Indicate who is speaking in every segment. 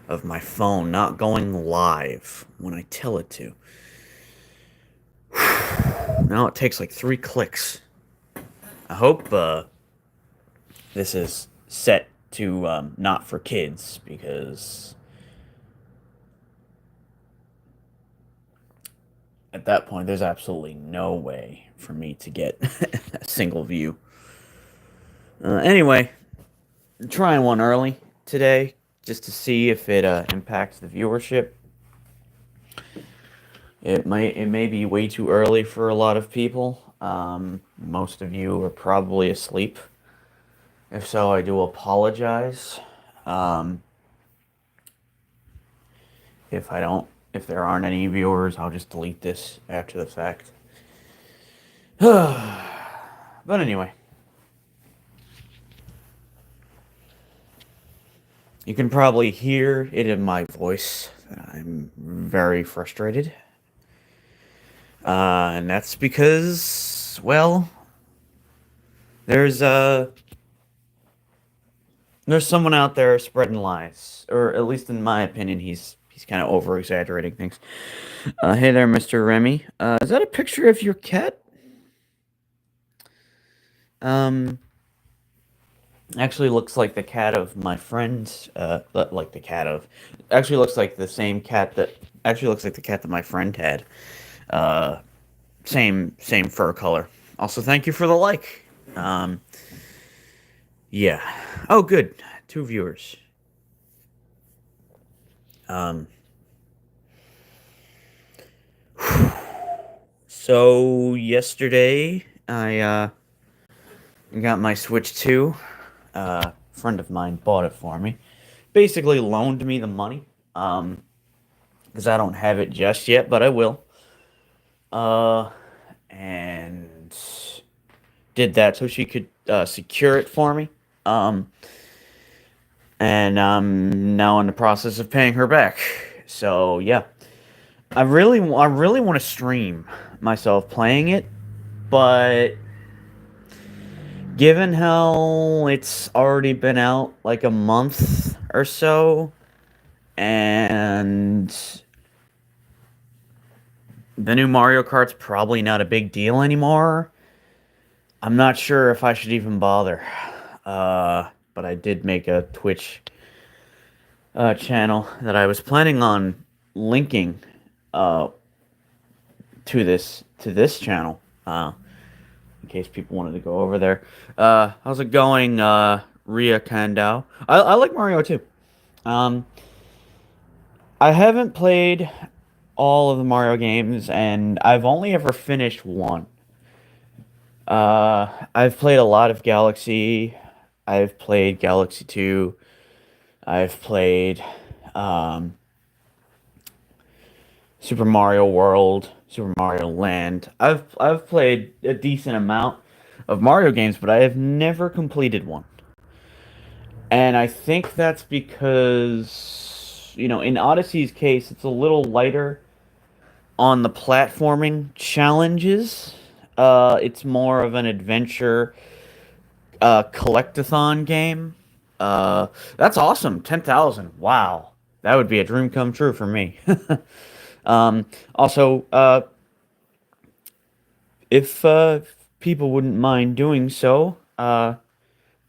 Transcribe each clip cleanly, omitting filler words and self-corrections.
Speaker 1: of my phone not going live when I tell it to. Now it takes like 3 clicks. I hope this is set to not for kids because at that point there's absolutely no way for me to get a single view. Anyway, I'm trying one early today just to see if it impacts the viewership. It may be way too early for a lot of people. Most of you are probably asleep. If so, I do apologize. Um, if there aren't any viewers, I'll just delete this after the fact. But anyway, you can probably hear it in my voice that I'm very frustrated. And that's because, well, there's uh there's someone out there spreading lies, or at least in my opinion, he's kind of over exaggerating things. Hey there, Mr. Remy. Is that a picture of your cat? Um, Actually looks like the cat of my friend. Like the cat of. Actually looks like the same cat that. Actually looks like the cat that my friend had. Uh, same fur color. Also, thank you for the like. Um, yeah. Oh, good. 2 viewers. Um, so yesterday I got my Switch 2. A friend of mine bought it for me. Basically loaned me the money. Because I don't have it just yet, but I will. Uh, and did that so she could secure it for me. Um, and I'm now in the process of paying her back. So yeah, I really want to stream myself playing it, but given how it's already been out like a month or so, and the new Mario Kart's probably not a big deal anymore, I'm not sure if I should even bother. But I did make a Twitch channel that I was planning on linking uh, to this channel. In case people wanted to go over there. How's it going, Ria Kandao? I like Mario too. Um, I haven't played all of the Mario games, and I've only ever finished one. I've played a lot of Galaxy. I've played Galaxy 2. I've played um, Super Mario World, Super Mario Land. I've played a decent amount of Mario games, but I have never completed one. And I think that's because, in Odyssey's case, it's a little lighter on the platforming challenges. It's more of an adventure collectathon game. That's awesome. 10,000. Wow. That would be a dream come true for me. Also, if people wouldn't mind doing so,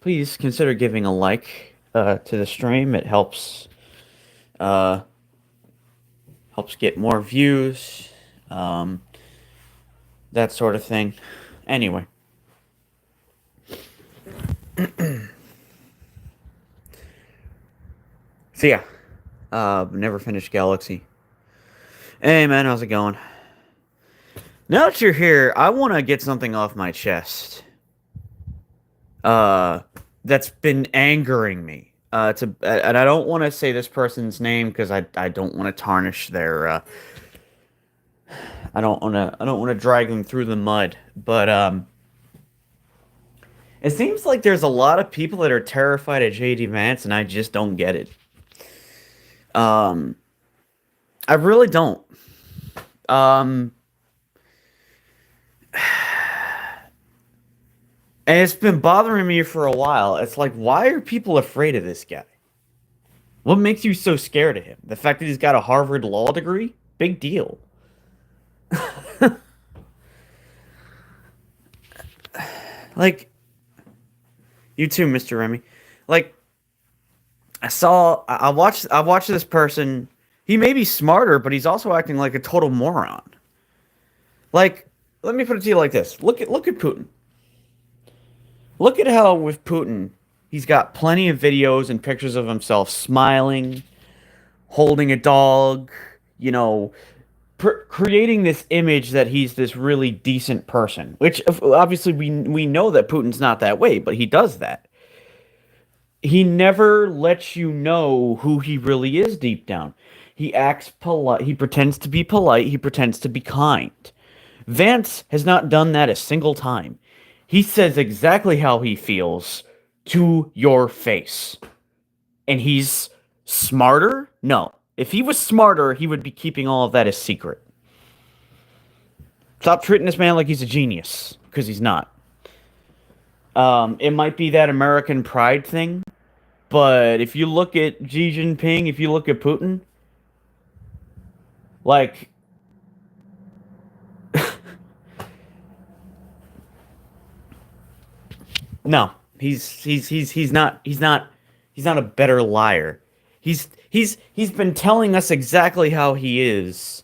Speaker 1: please consider giving a like to the stream. It uh, helps get more views, um, that sort of thing. Anyway, so yeah, never finished Galaxy. Hey man, how's it going? Now that you're here, I want to get something off my chest. Uh, that's been angering me. And I don't want to say this person's name because I don't want to tarnish their I don't want to drag them through the mud. But it seems like there's a lot of people that are terrified of JD Vance, and I just don't get it. Um, I really don't. Um, and it's been bothering me for a while. It's like, why are people afraid of this guy? What makes you so scared of him? The fact that he's got a Harvard law degree? Big deal. Like, you too, Mr. Remy. Like, I watched this person. He may be smarter, but he's also acting like a total moron. Like, let me put it to you like this. Look at Putin. Look at how with Putin, he's got plenty of videos and pictures of himself smiling, holding a dog, you know, creating this image that he's this really decent person. Which obviously we know that Putin's not that way, but he does that. He never lets you know who he really is deep down. He acts polite. He pretends to be polite. He pretends to be kind. Vance has not done that a single time. He says exactly how he feels to your face. And he's smarter? No. If he was smarter, he would be keeping all of that a secret. Stop treating this man like he's a genius, because he's not. It might be that American pride thing, but if you look at Xi Jinping, if you look at Putin, like, no, he's not a better liar. He's been telling us exactly how he is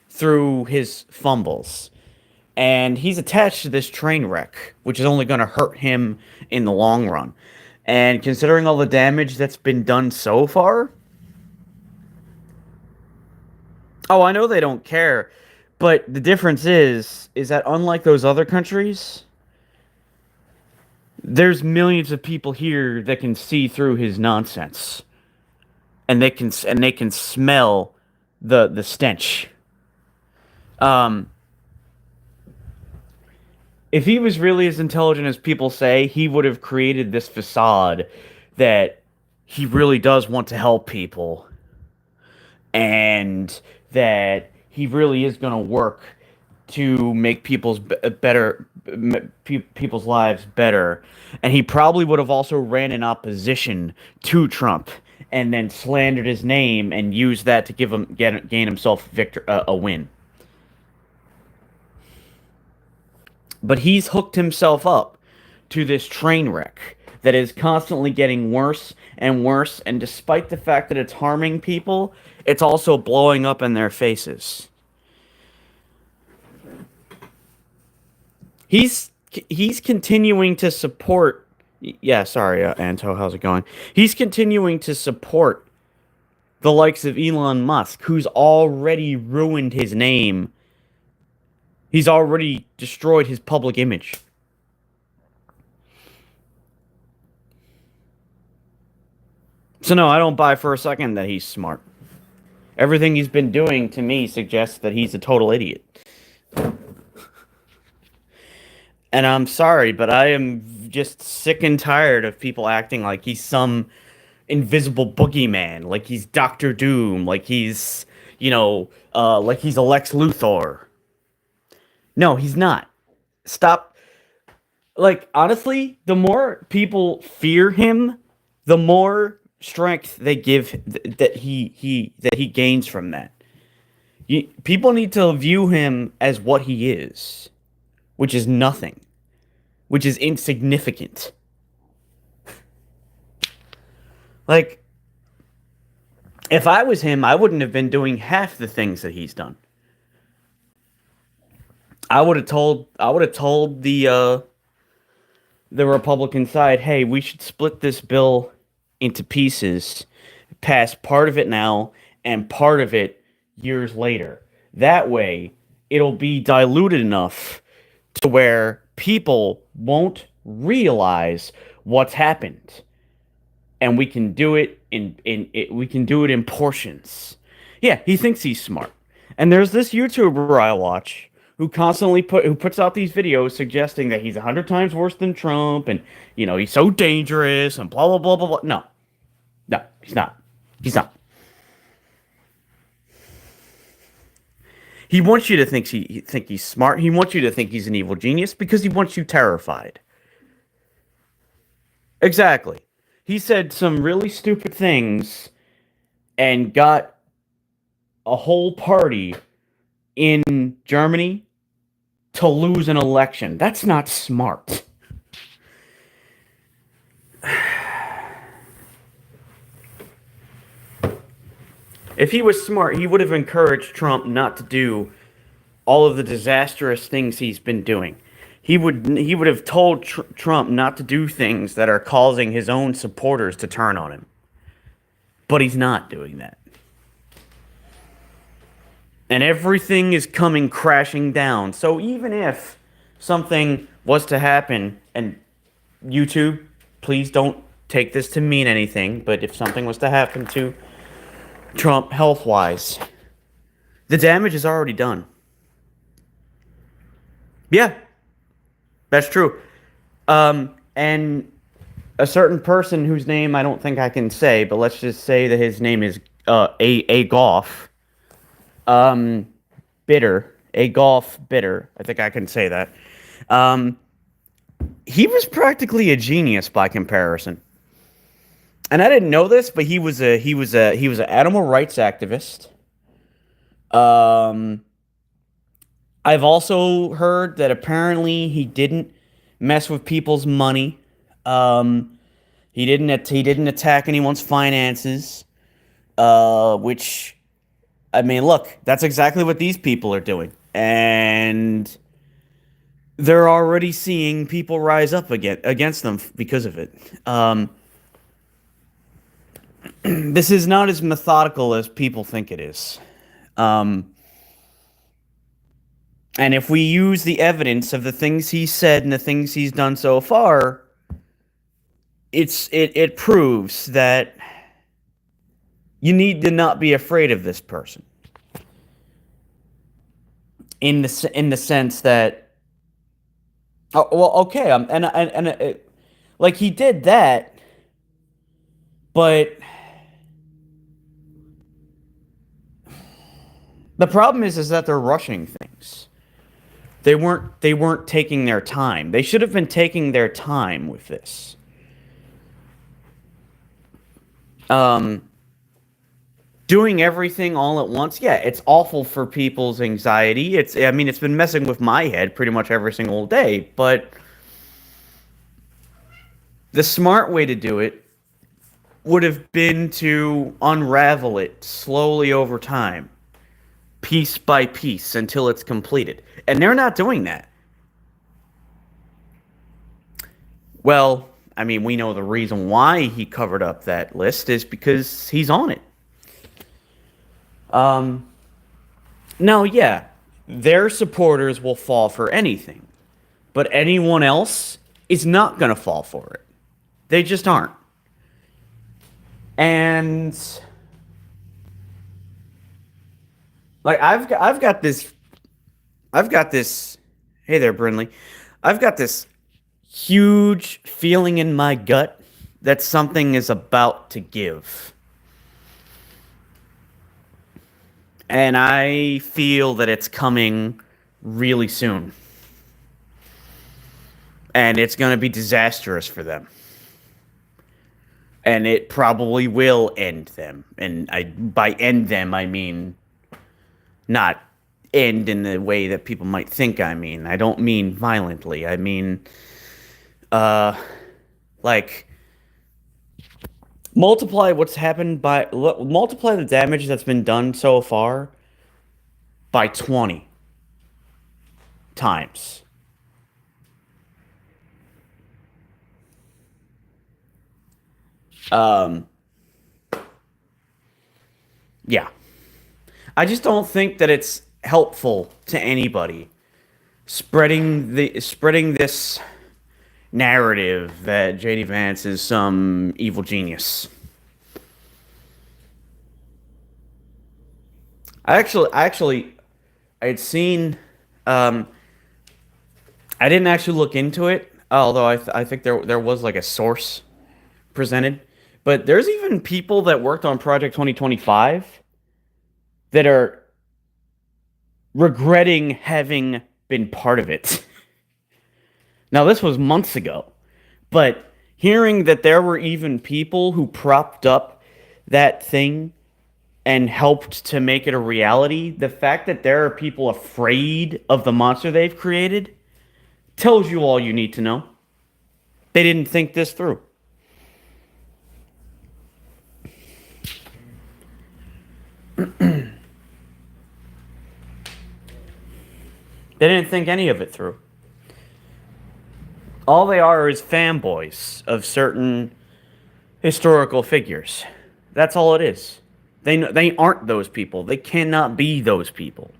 Speaker 1: through his fumbles. And he's attached to this train wreck, which is only going to hurt him in the long run. And considering all the damage that's been done so far, oh, I know they don't care, but the difference is that unlike those other countries, there's millions of people here that can see through his nonsense, and they can smell the stench. If he was really as intelligent as people say, he would have created this facade that he really does want to help people and that he really is going to work to make people's lives better. And he probably would have also ran in opposition to Trump and then slandered his name and used that to gain himself a win. But he's hooked himself up to this train wreck that is constantly getting worse and worse, and despite the fact that it's harming people, it's also blowing up in their faces. He's continuing to support... Yeah, sorry, Anto, how's it going? He's continuing to support the likes of Elon Musk, who's already ruined his name. He's already destroyed his public image. So no, I don't buy for a second that he's smart. Everything he's been doing to me suggests that he's a total idiot. And I'm sorry, but I am just sick and tired of people acting like he's some invisible boogeyman, like he's Doctor Doom, like he's, like he's a Lex Luthor. No, he's not. Stop. Like, honestly, the more people fear him, the more strength they give that he gains from that. People need to view him as what he is, which is nothing, which is insignificant. Like, if I was him, I wouldn't have been doing half the things that he's done. I would have told the Republican side, hey, we should split this bill into pieces, pass part of it now and part of it years later. That way, it'll be diluted enough to where people won't realize what's happened, and we can do it in portions. Yeah, he thinks he's smart, and there's this YouTuber I watch who constantly puts out these videos suggesting that he's 100 times worse than Trump, and he's so dangerous and blah blah blah blah blah. No, he's not. He's not. He wants you to think he's smart. He wants you to think he's an evil genius because he wants you terrified. Exactly. He said some really stupid things and got a whole party in Germany to lose an election. That's not smart. If he was smart, he would have encouraged Trump not to do all of the disastrous things he's been doing. He would have told Trump not to do things that are causing his own supporters to turn on him. But he's not doing that. And everything is coming crashing down. So even if something was to happen, and YouTube, please don't take this to mean anything, but if something was to happen to Trump health-wise, the damage is already done. Yeah, that's true. And a certain person whose name I don't think I can say, but let's just say that his name is a golf bitter, a golf bitter. I think I can say that. He was practically a genius by comparison. And I didn't know this, but he was an animal rights activist. I've also heard that apparently he didn't mess with people's money. He didn't attack anyone's finances. Which, I mean, look, that's exactly what these people are doing, and they're already seeing people rise up against them because of it. This is not as methodical as people think it is. And if we use the evidence of the things he said and the things he's done so far, it proves that you need to not be afraid of this person. In the sense that, oh, well, okay, like he did that, but the problem is that they're rushing things. They weren't taking their time. They should have been taking their time with this. Doing everything all at once, yeah, it's awful for people's anxiety. It's been messing with my head pretty much every single day, but the smart way to do it would have been to unravel it slowly over time, piece by piece, until it's completed. And they're not doing that. Well, I mean, we know the reason why he covered up that list is because he's on it. Now, yeah, their supporters will fall for anything, but anyone else is not going to fall for it. They just aren't. And like I've got this. Hey there, Brinley. I've got this huge feeling in my gut that something is about to give. And I feel that it's coming really soon. And it's going to be disastrous for them. And it probably will end them. And by end them, I mean not end in the way that people might think I mean. I don't mean violently. I mean, like, multiply the damage that's been done so far by 20 times. Yeah. I just don't think that it's helpful to anybody spreading this narrative that JD Vance is some evil genius. I had seen, I didn't actually look into it, although I think there was like a source presented, but there's even people that worked on Project 2025 that are regretting having been part of it. Now, this was months ago, but hearing that there were even people who propped up that thing and helped to make it a reality, the fact that there are people afraid of the monster they've created tells you all you need to know. They didn't think this through. They didn't think any of it through. All they are is fanboys of certain historical figures. That's all it is. They aren't those people. They cannot be those people.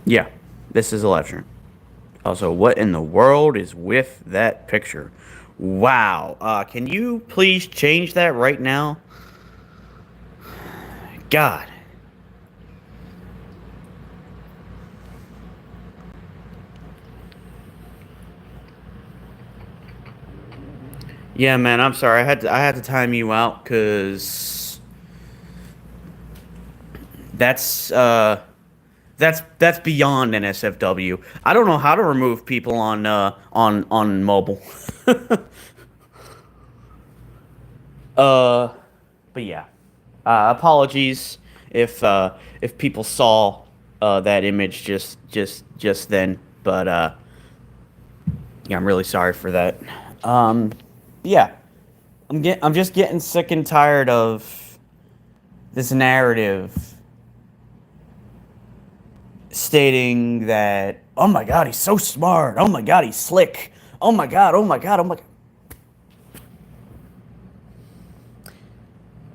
Speaker 1: Yeah, this is a lecture. Also, what in the world is with that picture? Wow. Can you please change that right now? God. Yeah, man, I'm sorry. I had to time you out because that's that's beyond NSFW. I don't know how to remove people on mobile. uh, but yeah. Apologies if people saw that image just then, but yeah, I'm really sorry for that. Um, yeah, I'm just getting sick and tired of this narrative stating that, oh my god, he's so smart, oh my god, he's slick, oh my god, oh my god, oh my god.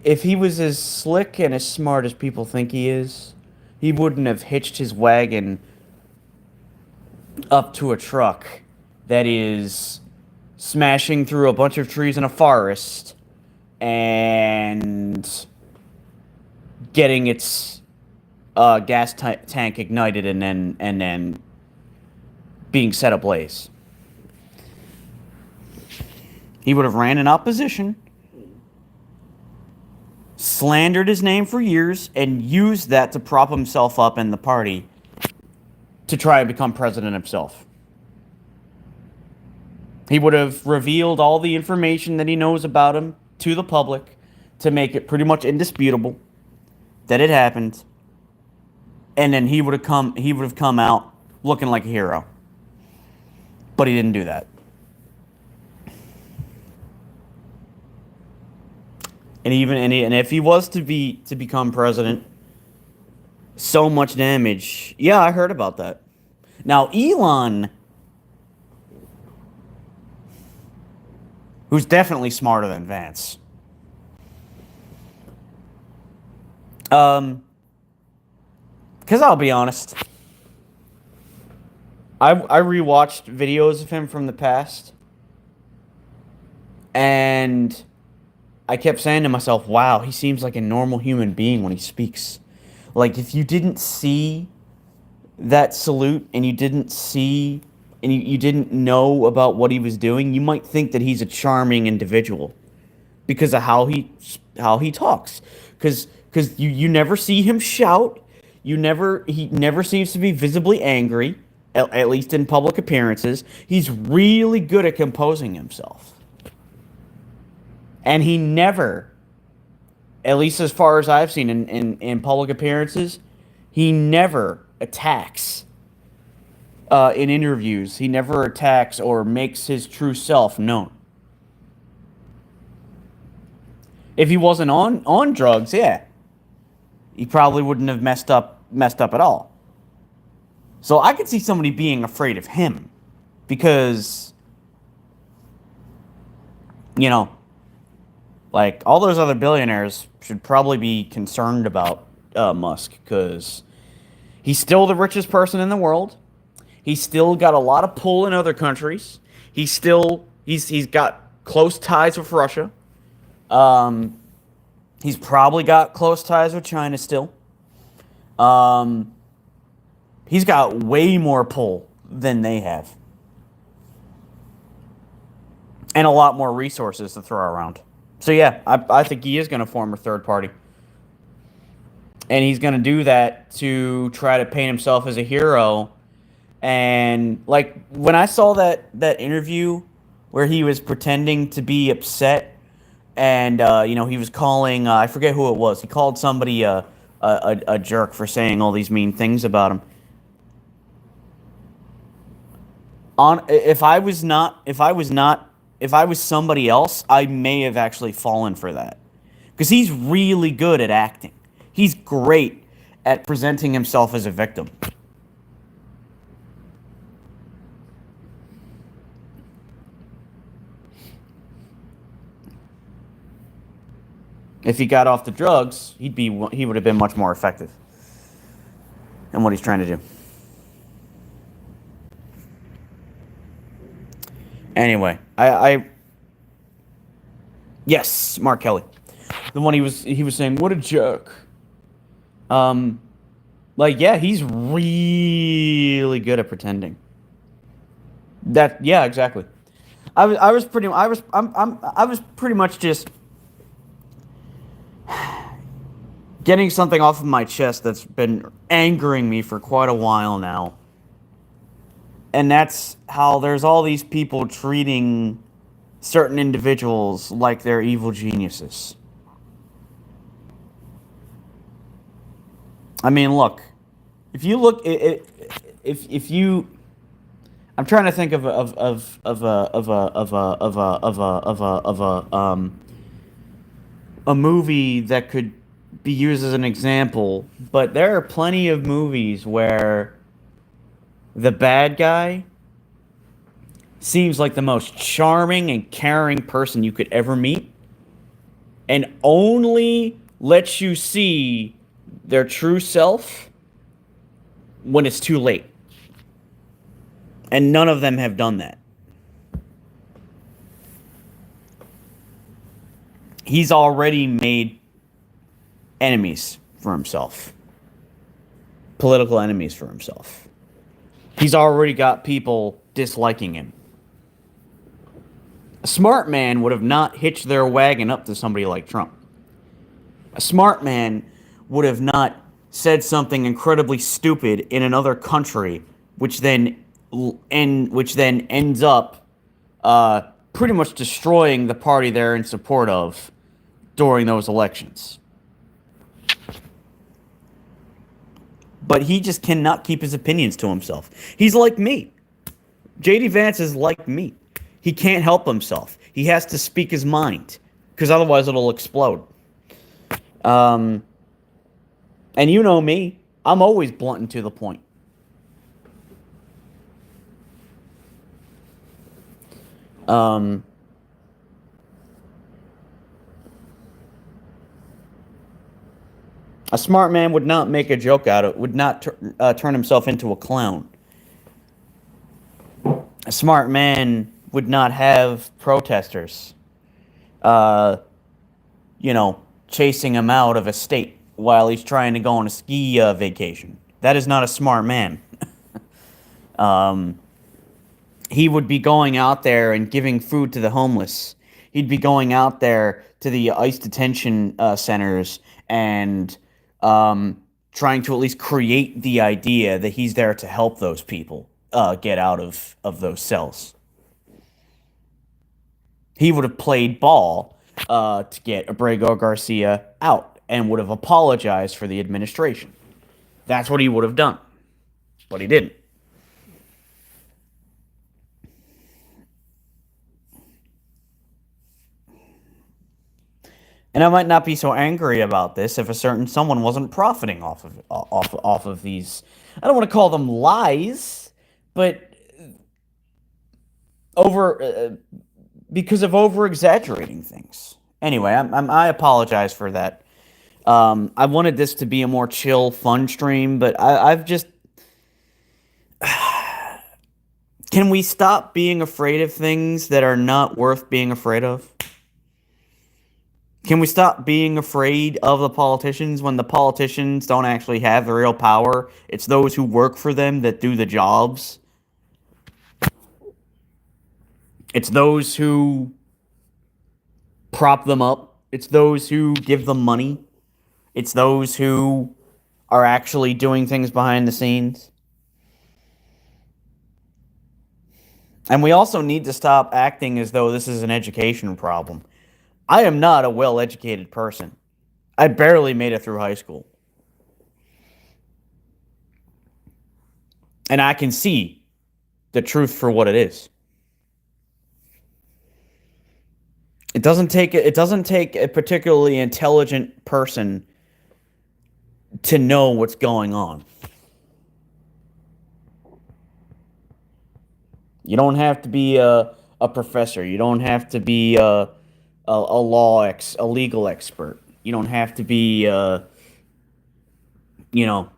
Speaker 1: If he was as slick and as smart as people think he is, he wouldn't have hitched his wagon up to a truck that is smashing through a bunch of trees in a forest and getting its tank ignited and then being set ablaze. He would have ran in opposition, slandered his name for years, and used that to prop himself up in the party to try and become president himself. He would have revealed all the information that he knows about him to the public to make it pretty much indisputable that it happened. And then he would have come out looking like a hero. But he didn't do that. And if he was to become president, so much damage. Yeah, I heard about that. Now Elon, who's definitely smarter than Vance. Because I'll be honest, I rewatched videos of him from the past, and I kept saying to myself, wow, he seems like a normal human being when he speaks. Like, if you didn't see that salute and you didn't see and you didn't know about what he was doing, you might think that he's a charming individual because of how he talks. Because you never see him shout. He never seems to be visibly angry, at least in public appearances. He's really good at composing himself. And he never, at least as far as I've seen in public appearances, he never attacks in interviews. He never attacks or makes his true self known. If he wasn't on drugs, yeah, he probably wouldn't have messed up at all. So I could see somebody being afraid of him because, you know, like, all those other billionaires should probably be concerned about Musk because he's still the richest person in the world. He's still got a lot of pull in other countries. He's got close ties with Russia. He's probably got close ties with China still. He's got way more pull than they have. And a lot more resources to throw around. So yeah, I think he is going to form a third party. And he's going to do that to try to paint himself as a hero And like when I saw that interview where he was pretending to be upset, and he was calling, I forget who it was. He called somebody a jerk for saying all these mean things about him. On if I was somebody else, I may have actually fallen for that. Because he's really good at acting. He's great at presenting himself as a victim. If he got off the drugs, he would have been much more effective in what he's trying to do. Anyway, I yes, Mark Kelly, the one he was saying, what a jerk. Um, like yeah, he's really good at pretending. That yeah, exactly. I was pretty I was pretty much just getting something off of my chest that's been angering me for quite a while now. And that's how there's all these people treating certain individuals like they're evil geniuses. I mean, look, if you look, if you, I'm trying to think of a movie that could be used as an example, but there are plenty of movies where the bad guy seems like the most charming and caring person you could ever meet, and only lets you see their true self when it's too late. And none of them have done that. He's already made enemies for himself, political enemies for himself. He's already got people disliking him. A smart man would have not hitched their wagon up to somebody like Trump. A smart man would have not said something incredibly stupid in another country, which then ends up pretty much destroying the party they're in support of during those elections. But he just cannot keep his opinions to himself. He's like me. JD Vance is like me. He can't help himself. He has to speak his mind, because otherwise it'll explode. And you know me. I'm always blunt and to the point. A smart man would not make a joke out of it, would not turn himself into a clown. A smart man would not have protesters, chasing him out of a state while he's trying to go on a ski vacation. That is not a smart man. He would be going out there and giving food to the homeless. He'd be going out there to the ICE detention centers and trying to at least create the idea that he's there to help those people get out of those cells. He would have played ball to get Abrego Garcia out and would have apologized for the administration. That's what he would have done. But he didn't. And I might not be so angry about this if a certain someone wasn't profiting off of these. I don't want to call them lies, but over because of over exaggerating things. Anyway, I apologize for that. I wanted this to be a more chill, fun stream, but I've just. Can we stop being afraid of things that are not worth being afraid of? Can we stop being afraid of the politicians when the politicians don't actually have the real power? It's those who work for them that do the jobs. It's those who prop them up. It's those who give them money. It's those who are actually doing things behind the scenes. And we also need to stop acting as though this is an education problem. I am not a well-educated person. I barely made it through high school. And I can see the truth for what it is. It doesn't take a particularly intelligent person to know what's going on. You don't have to be a professor. You don't have to be a legal expert. You don't have to be you know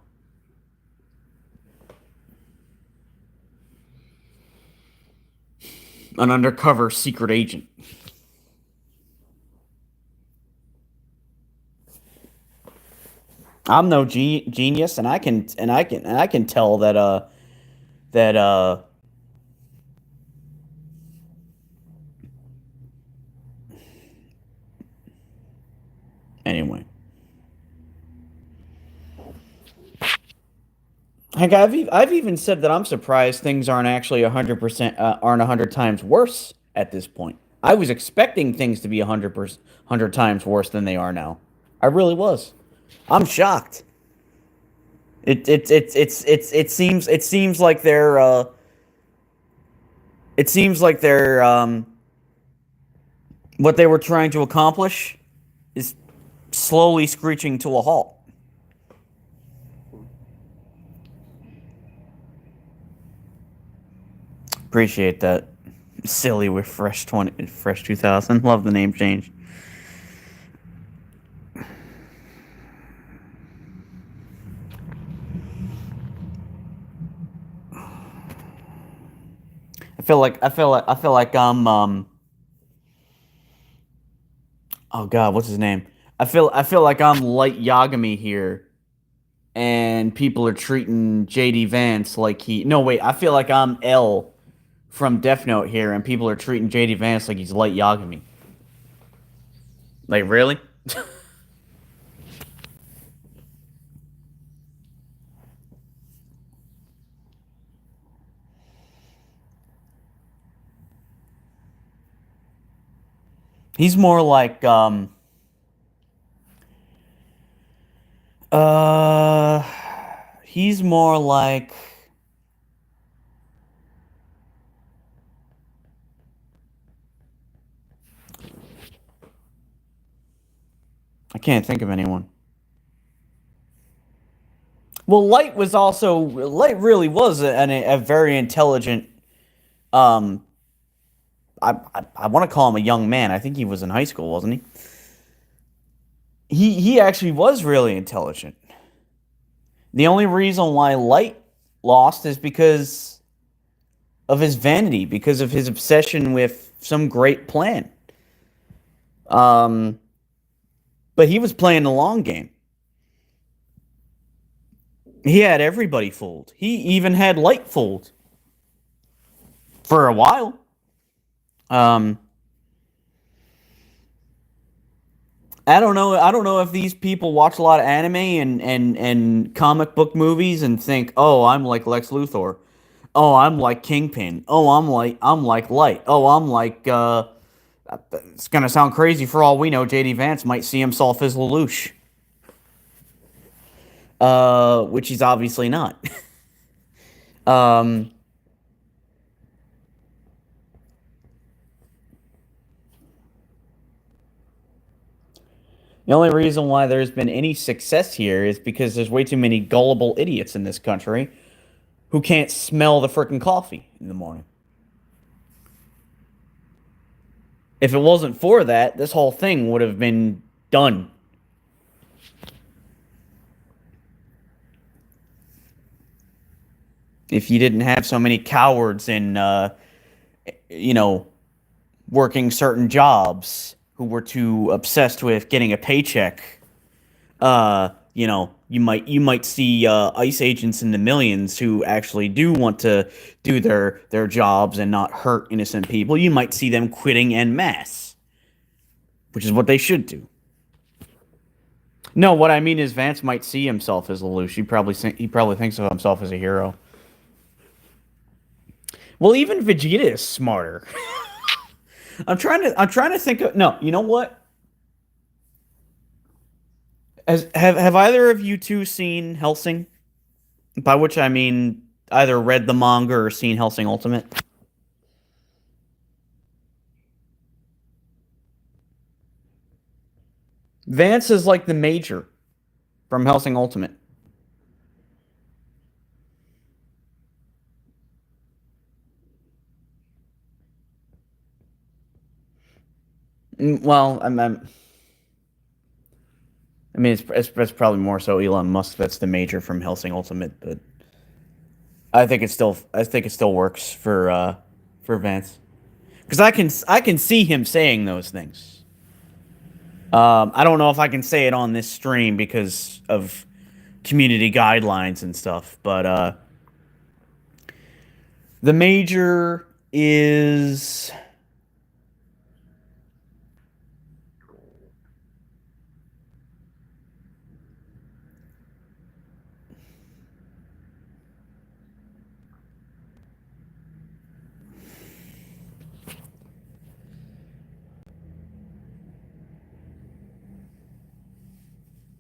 Speaker 1: an undercover secret agent. I'm no genius, and I can tell that anyway. Heck, I've even said that I'm surprised things aren't actually 100% aren't 100 times worse at this point. I was expecting things to be 100 times worse than they are now. I really was. I'm shocked. It seems like they're what they were trying to accomplish is slowly screeching to a halt. Appreciate that. Silly with Fresh 2000. Love the name change. I feel like I'm. Oh God, what's his name? I feel like I'm Light Yagami here, and people are treating JD Vance like he. No, wait. I feel like I'm L from Death Note here, and people are treating JD Vance like he's Light Yagami. Like really? He's more like uh he's more like I can't think of anyone. Well, Light really was a very intelligent um I want to call him a young man. I think he was in high school, wasn't he? He actually was really intelligent. The only reason why Light lost is because of his vanity, because of his obsession with some great plan. Um, but he was playing the long game. He had everybody fooled. He even had Light fooled for a while. Um, I don't know. I don't know if these people watch a lot of anime and comic book movies and think, "Oh, I'm like Lex Luthor. Oh, I'm like Kingpin. Oh, I'm like Light. Oh, I'm like it's gonna sound crazy for all we know. JD Vance might see himself as Lelouch, which he's obviously not. um, the only reason why there's been any success here is because there's way too many gullible idiots in this country who can't smell the frickin' coffee in the morning. If it wasn't for that, this whole thing would have been done. If you didn't have so many cowards in, you know, working certain jobs who were too obsessed with getting a paycheck, you might see ICE agents in the millions who actually do want to do their jobs and not hurt innocent people. You might see them quitting en masse, which is what they should do. No, what I mean is Vance might see himself as Lelouch. He probably thinks of himself as a hero. Well, even Vegeta is smarter. I'm trying to think of no. You know what? Have either of you two seen Hellsing? By which I mean either read the manga or seen Hellsing Ultimate. Vance is like the major from Hellsing Ultimate. Well, I mean, it's probably more so Elon Musk that's the major from Hellsing Ultimate, but I think it still works for Vance because I can see him saying those things. I don't know if I can say it on this stream because of community guidelines and stuff, but the major is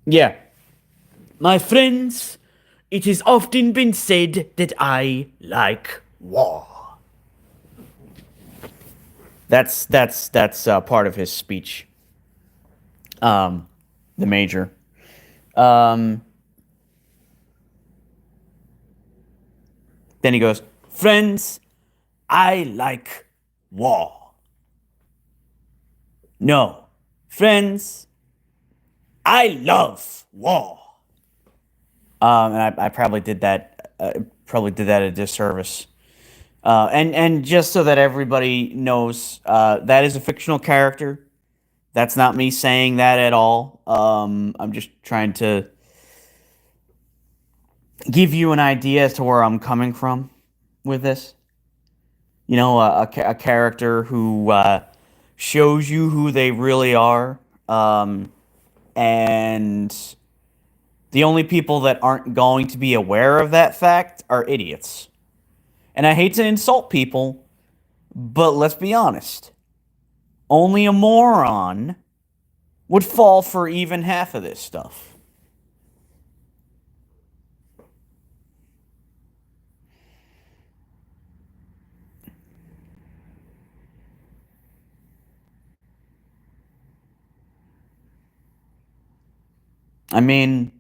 Speaker 1: yeah. My friends, it has often been said that I like war. That's part of his speech. Um, the major. Um, then he goes, "Friends, I like war. No, friends, I love war." And I probably did that. Probably did that a disservice. And just so that everybody knows, that is a fictional character. That's not me saying that at all. I'm just trying to give you an idea as to where I'm coming from with this. You know, a character who shows you who they really are, and the only people that aren't going to be aware of that fact are idiots. And I hate to insult people, but let's be honest. Only a moron would fall for even half of this stuff. I mean,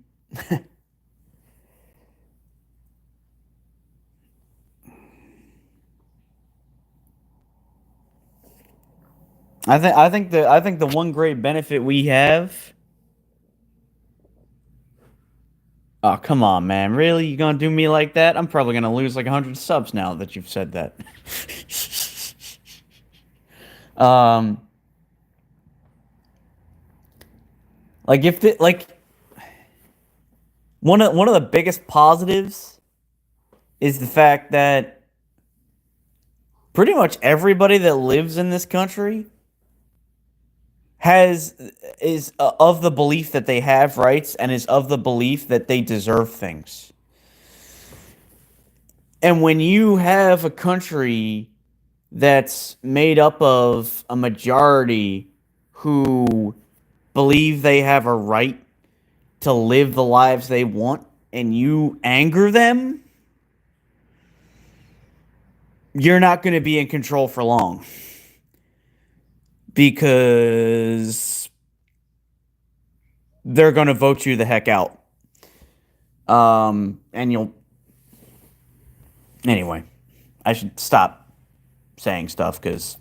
Speaker 1: I think the one great benefit we have. Oh, come on, man. Really? You gonna do me like that? I'm probably gonna lose like 100 subs now that you've said that. um, like if the like one of the biggest positives is the fact that pretty much everybody that lives in this country has is of the belief that they have rights and is of the belief that they deserve things. And when you have a country that's made up of a majority who believe they have a right to live the lives they want and you anger them, you're not going to be in control for long. Because they're going to vote you the heck out. And you'll. Anyway, I should stop saying stuff because.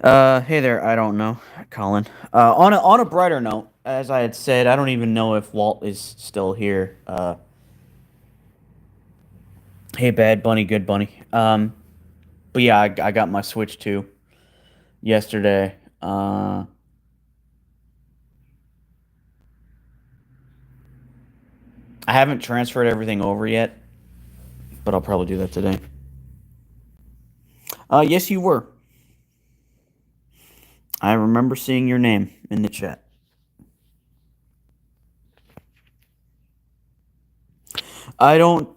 Speaker 1: Hey there, I don't know, Colin. On a brighter note, as I had said, I don't even know if Walt is still here. Hey, bad bunny, good bunny. But yeah, I got my Switch 2 yesterday. I haven't transferred everything over yet, but I'll probably do that today. Yes, you were. I remember seeing your name in the chat. I don't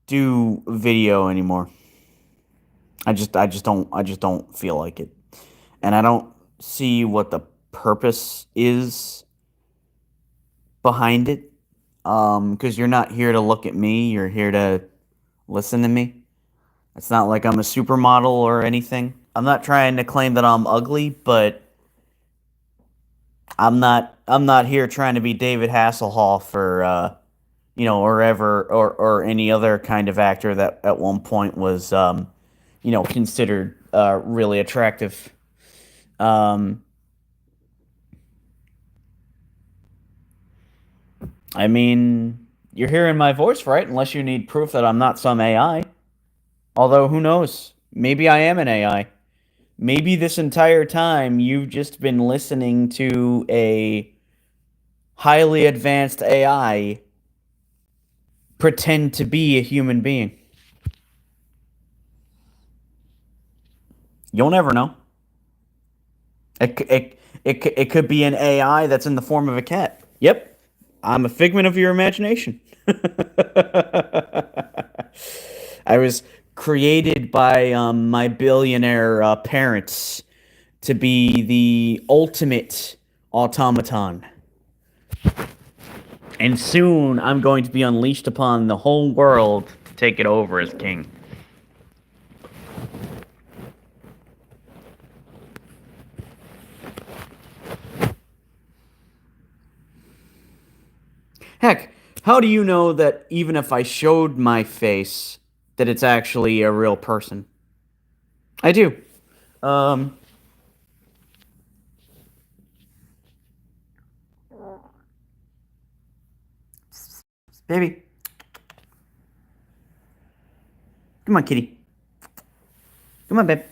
Speaker 1: do video anymore. I just don't feel like it. And I don't see what the purpose is behind it. Because you're not here to look at me, you're here to listen to me. It's not like I'm a supermodel or anything. I'm not trying to claim that I'm ugly, but I'm not here trying to be David Hasselhoff or or any other kind of actor that at one point was considered really attractive. Um, I mean, you're hearing my voice, right? Unless you need proof that I'm not some AI. Although, who knows? Maybe I am an AI. Maybe this entire time you've just been listening to a highly advanced AI pretend to be a human being. You'll never know. It could be an AI that's in the form of a cat. Yep, I'm a figment of your imagination. I was created by my billionaire parents to be the ultimate automaton. And soon I'm going to be unleashed upon the whole world to take it over as king. Heck, how do you know that even if I showed my face, that it's actually a real person? I do. Um, Baby, come on, kitty. Come on, babe.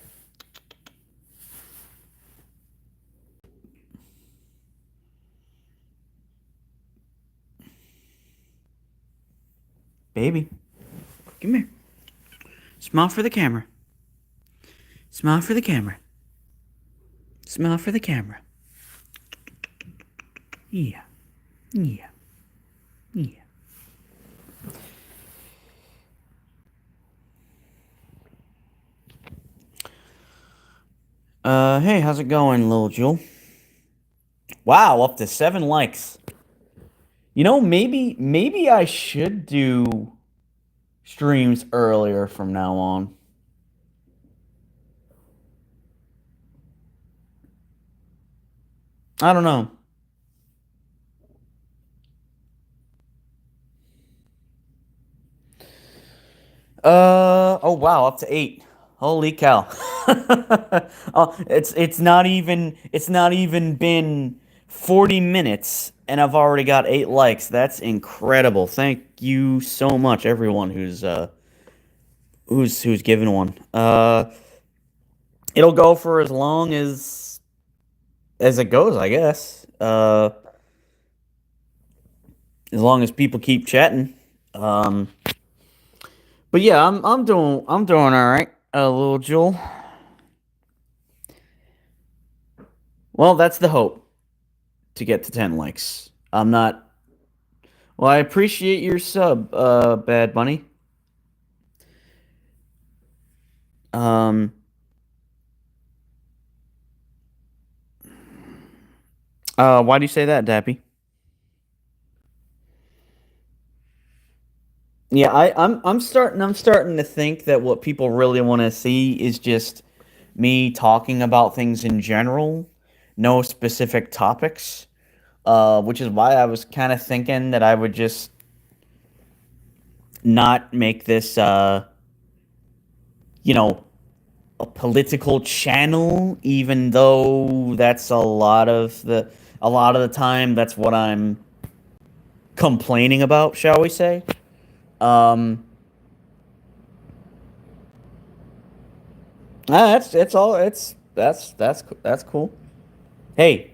Speaker 1: Baby, come here. Smile for the camera. Smile for the camera. Smile for the camera. Yeah, yeah, yeah. Hey, how's it going, little Jewel? Wow, up to 7 likes. Maybe I should do streams earlier from now on. I don't know. Oh wow, up to 8. Holy cow. Oh, it's not even been 40 minutes and I've already got 8 likes. That's incredible. Thank you so much everyone who's given one. It'll go for as long as it goes, I guess. As long as people keep chatting. Um but yeah, I'm doing all right. Little Jewel. Well, that's the hope to get to 10 likes. I'm not. Well, I appreciate your sub, Bad Bunny. Um, why do you say that, Dappy? Yeah, I'm starting to think that what people really want to see is just me talking about things in general, no specific topics. Which is why I was kind of thinking that I would just not make this, you know, a political channel, even though that's a lot of the time that's what I'm complaining about, shall we say? Um, that's it's all it's that's cool. Hey,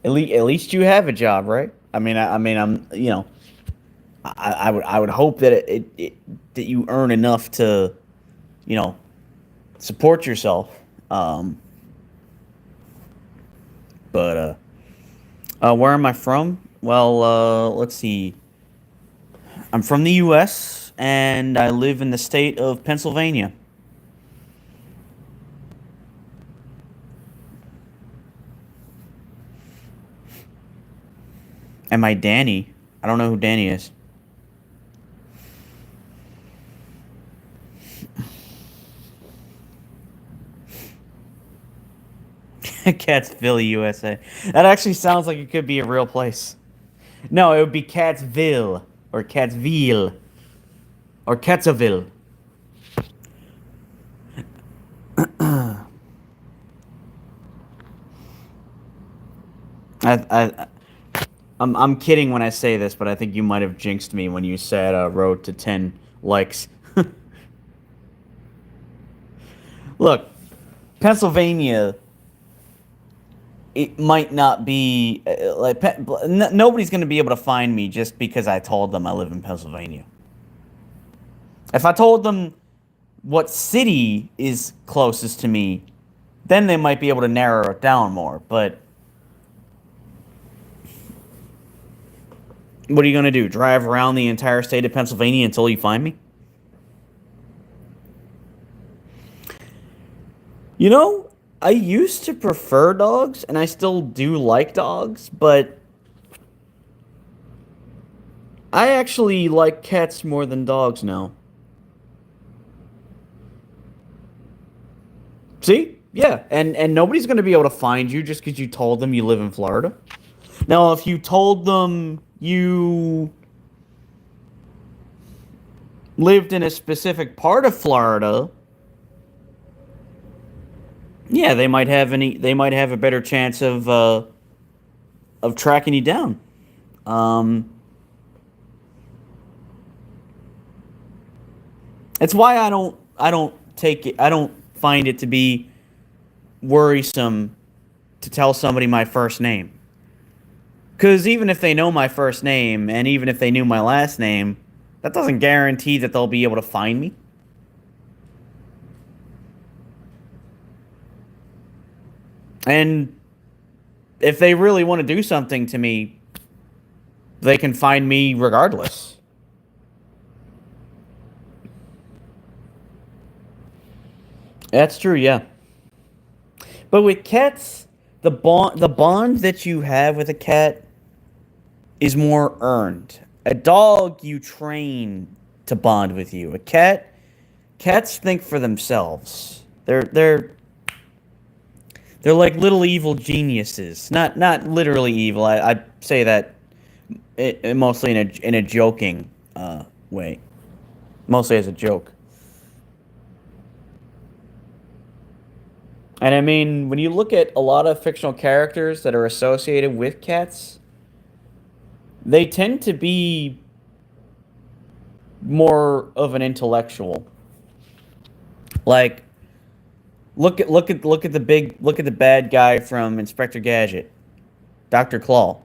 Speaker 1: at least you have a job, right? I mean, I would hope that that you earn enough to you know support yourself. Um, but where am I from? Well, let's see. I'm from the U.S. and I live in the state of Pennsylvania. Am I Danny? I don't know who Danny is. Catsville, USA. That actually sounds like it could be a real place. No, it would be Catsville or Catsville or Catsaville. I, I'm kidding when I say this, but I think you might have jinxed me when you said road to 10 likes. Look, Pennsylvania, it might not be nobody's going to be able to find me just because I told them I live in Pennsylvania. If I told them what city is closest to me, then they might be able to narrow it down more. But what are you going to do? Drive around the entire state of Pennsylvania until you find me? You know, I used to prefer dogs, and I still do like dogs, but I actually like cats more than dogs now. See? Yeah, and nobody's going to be able to find you just because you told them you live in Florida. Now, if you told them you lived in a specific part of Florida, yeah, they might have a better chance of tracking you down. Um, it's why I don't take it I don't find it to be worrisome to tell somebody my first name. Cuz even if they know my first name and even if they knew my last name, that doesn't guarantee that they'll be able to find me. And if they really want to do something to me, they can find me regardless. That's true, yeah. But with cats, the bond that you have with a cat is more earned. A dog you train to bond with you. Cats think for themselves. They're like little evil geniuses. Not literally evil. I say that mostly in a joking way. Mostly as a joke. And I mean, when you look at a lot of fictional characters that are associated with cats, they tend to be more of an intellectual. Like look at the bad guy from Inspector Gadget, Dr. Claw.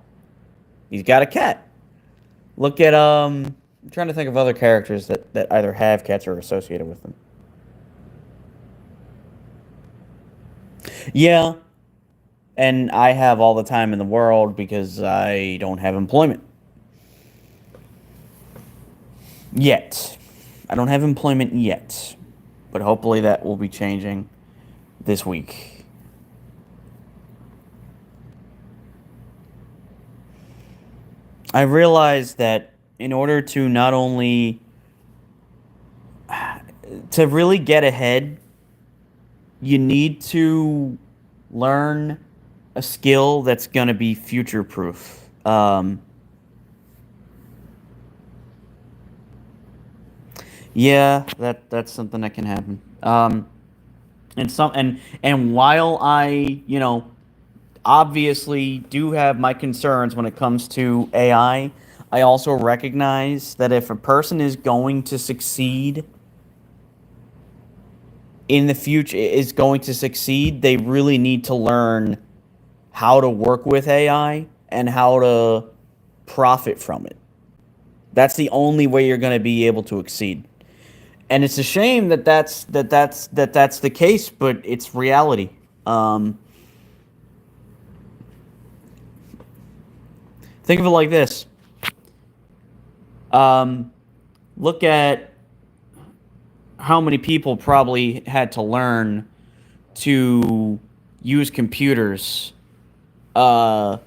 Speaker 1: He's got a cat. Look at I'm trying to think of other characters that either have cats or are associated with them. Yeah, and I have all the time in the world because I don't have employment yet. I don't have employment yet, but hopefully that will be changing this week. I realized that in order to not only to really get ahead, you need to learn a skill that's going to be future proof. Yeah, that's something that can happen. And while I obviously do have my concerns when it comes to I also recognize that if a person is going to succeed in the future is going to succeed, they really need to learn how to work with AI and how to profit from it. That's the only way you're going to be able to exceed. And it's a shame that that's the case, but it's reality. Um, think of it like this: um, look at how many people probably had to learn to use computers uh,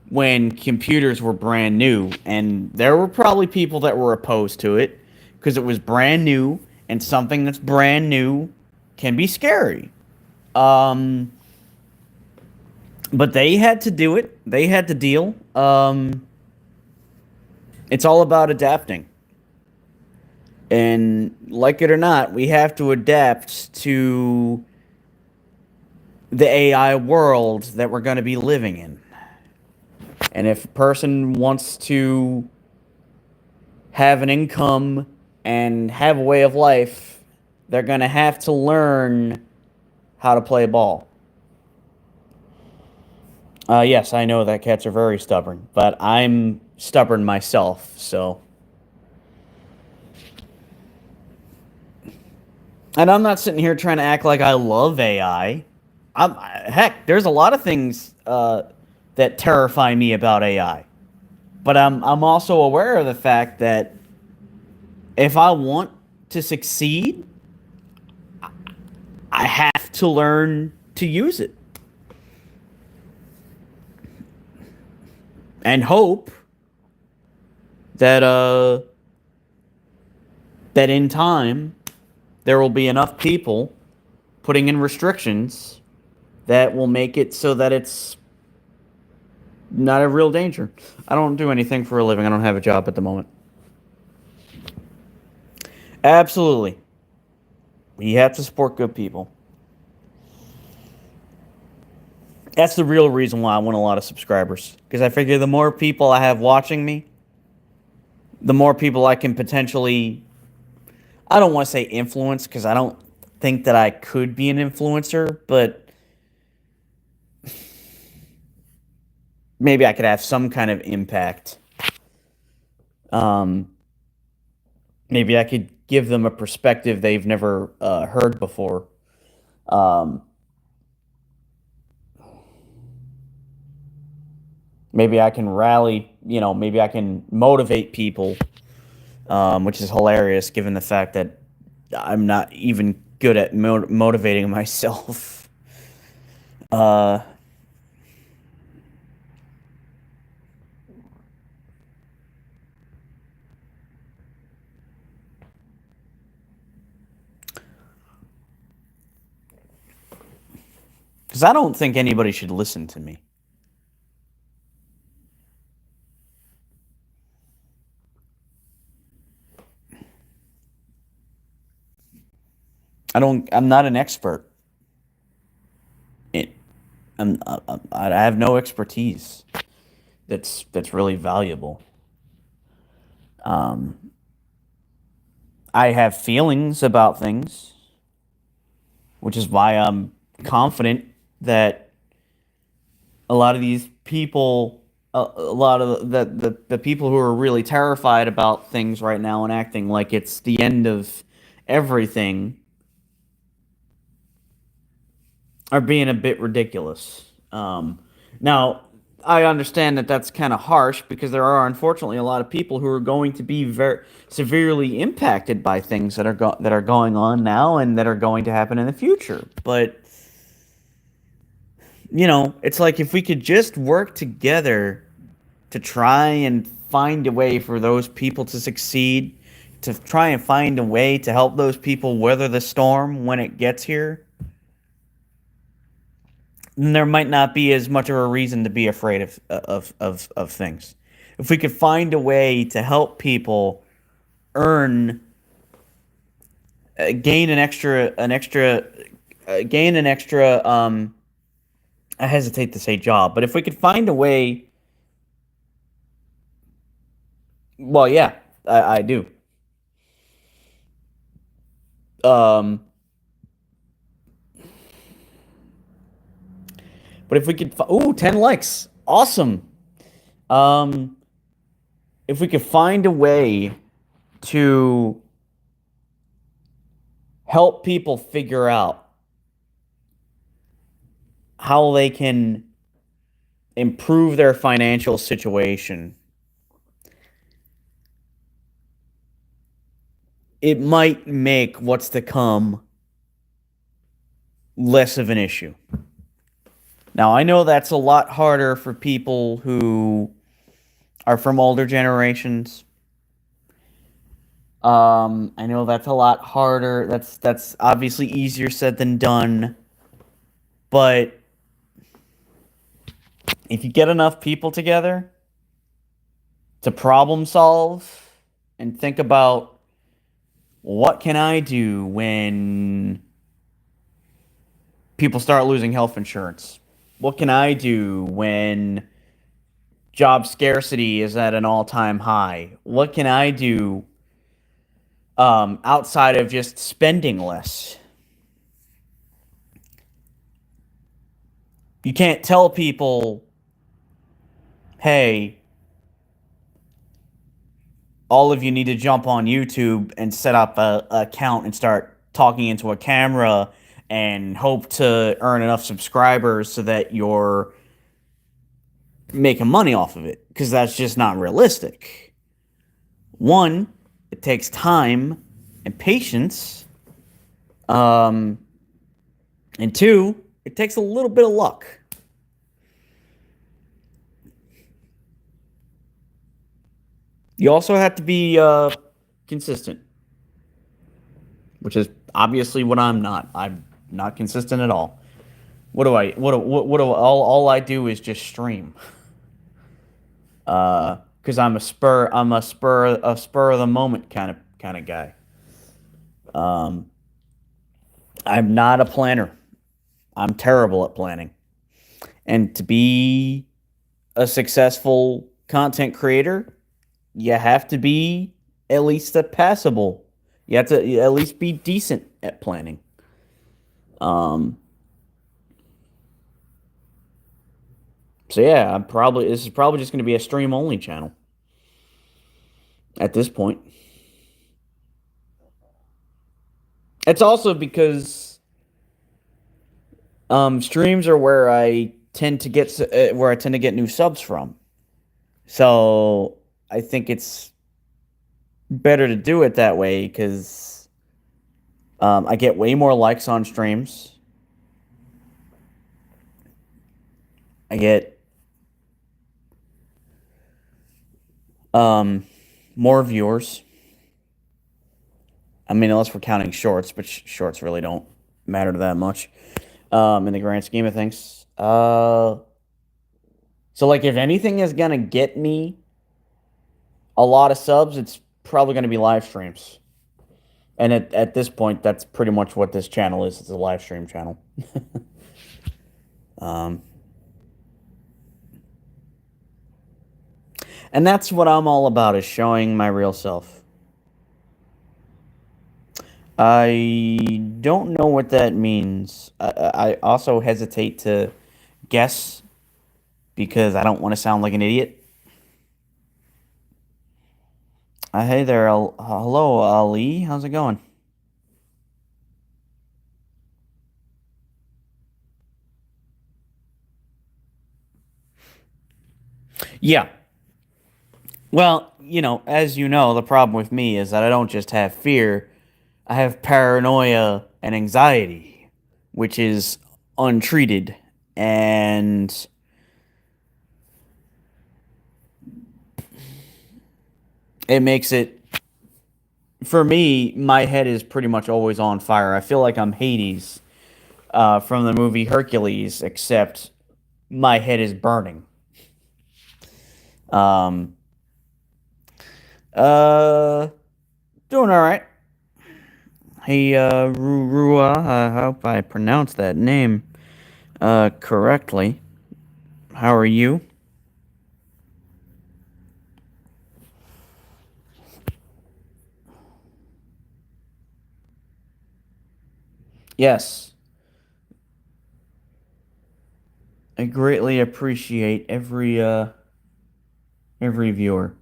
Speaker 1: when computers were brand new. And there were probably people that were opposed to it because it was brand new, and something that's brand new can be scary. Um, but they had to do it, they had to deal. It's all about adapting. And like it or not, we have to adapt to the AI world that we're going to be living in. And if a person wants to have an income and have a way of life, they're going to have to learn how to play ball. Yes, I know that cats are very stubborn, but I'm stubborn myself, so. And I'm not sitting here trying to act like I love AI. Heck, there's a lot of things that terrify me about AI. But I'm also aware of the fact that if I want to succeed, I have to learn to use it. And hope that that in time there will be enough people putting in restrictions that will make it so that it's not a real danger. I don't do anything for a living. I don't have a job at the moment. Absolutely. We have to support good people. That's the real reason why I want a lot of subscribers. Because I figure the more people I have watching me, the more people I can potentially, I don't want to say influence, because I don't think that I could be an influencer, but maybe I could have some kind of impact. Maybe I could give them a perspective they've never heard before. Maybe I can rally, maybe I can motivate people, which is hilarious given the fact that I'm not even good at motivating myself. Because I don't think anybody should listen to me. I'm not an expert. It, I have no expertise that's really valuable. I have feelings about things, which is why I'm confident that a lot of these people, a lot of the people who are really terrified about things right now and acting like it's the end of everything are being a bit ridiculous. Now, I understand that that's kind of harsh because there are unfortunately a lot of people who are going to be very severely impacted by things that are going on now and that are going to happen in the future. But it's like if we could just work together to try and find a way for those people to succeed, to try and find a way to help those people weather the storm when it gets here, then there might not be as much of a reason to be afraid of things. If we could find a way to help people earn, gain an extra, gain an extra. I hesitate to say job, but if we could find a way, well, yeah, I do. Um, but if we could, 10 likes, awesome. If we could find a way to help people figure out how they can improve their financial situation, it might make what's to come less of an issue. Now, I know that's a lot harder for people who are from older generations. I know that's a lot harder. That's obviously easier said than done. But if you get enough people together to problem solve and think about what can I do when people start losing health insurance? What can I do when job scarcity is at an all-time high? What can I do outside of just spending less? You can't tell people, hey, all of you need to jump on YouTube and set up a account and start talking into a camera and hope to earn enough subscribers so that you're making money off of it, because that's just not realistic. One, it takes time and patience. Um, and two, it takes a little bit of luck. You also have to be consistent, which is obviously what I'm not. I'm not consistent at all. All I do is just stream. Because I'm a spur of the moment kind of guy. Um, I'm not a planner. I'm terrible at planning. And to be a successful content creator, you have to be at least a passable. You have to at least be decent at planning. Um, so yeah, this is probably just going to be a stream only channel at this point. It's also because streams are where I tend to get new subs from. So I think it's better to do it that way because I get way more likes on streams. I get more viewers. I mean, unless we're counting shorts, but shorts really don't matter that much in the grand scheme of things. So like, if anything is gonna get me a lot of subs, it's probably gonna be live streams. And at this point, that's pretty much what this channel is. It's a live stream channel. um, and that's what I'm all about, is showing my real self. I don't know what that means. I also hesitate to guess because I don't want to sound like an idiot. Hey there, hello, Ali. How's it going? Yeah. Well, as you know, the problem with me is that I don't just have fear, I have paranoia and anxiety, which is untreated. And it makes it, for me, my head is pretty much always on fire. I feel like I'm Hades from the movie Hercules, except my head is burning. Um, uh, Doing all right. Hey, Rua, I hope I pronounced that name correctly. How are you? Yes, I greatly appreciate every viewer.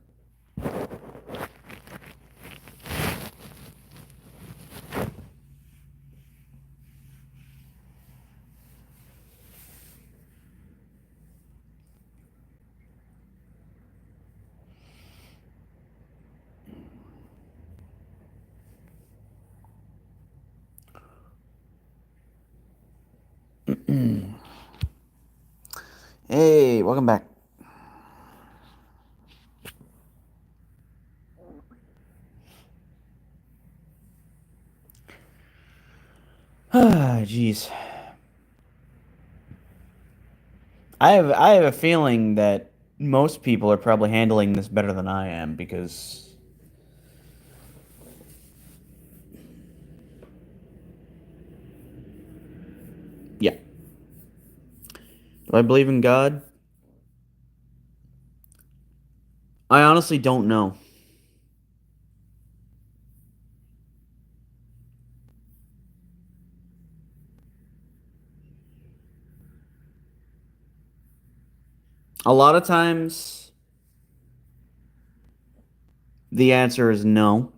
Speaker 1: Hey, welcome back. Ah, jeez. I have a feeling that most people are probably handling this better than I am because yeah. Do I believe in God? I honestly don't know. A lot of times the answer is no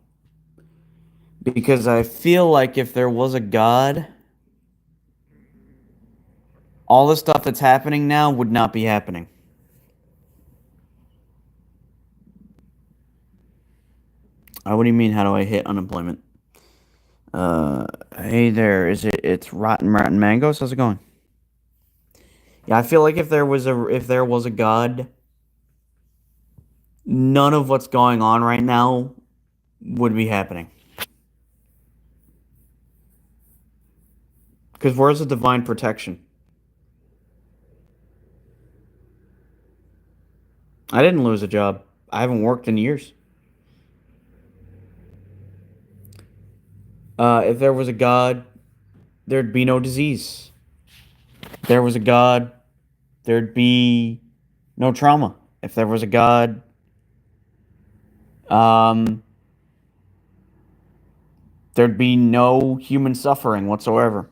Speaker 1: because I feel like if there was a God, all the stuff that's happening now would not be happening. What do you mean? How do I hit unemployment? Hey there. It's Rotten Mangoes. How's it going? Yeah, I feel like if there was a God, none of what's going on right now would be happening. Because where's the divine protection? I didn't lose a job. I haven't worked in years. If there was a God, there'd be no disease. If there was a God, there'd be no trauma. If there was a God, um, there'd be no human suffering whatsoever.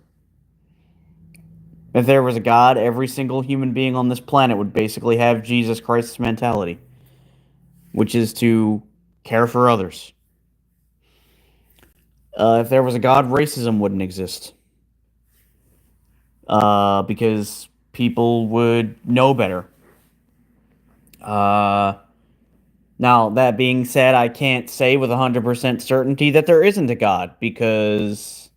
Speaker 1: If there was a God, every single human being on this planet would basically have Jesus Christ's mentality, which is to care for others. If there was a God, racism wouldn't exist. Because people would know better. Uh, Now, that being said, I can't say with 100% certainty that there isn't a God because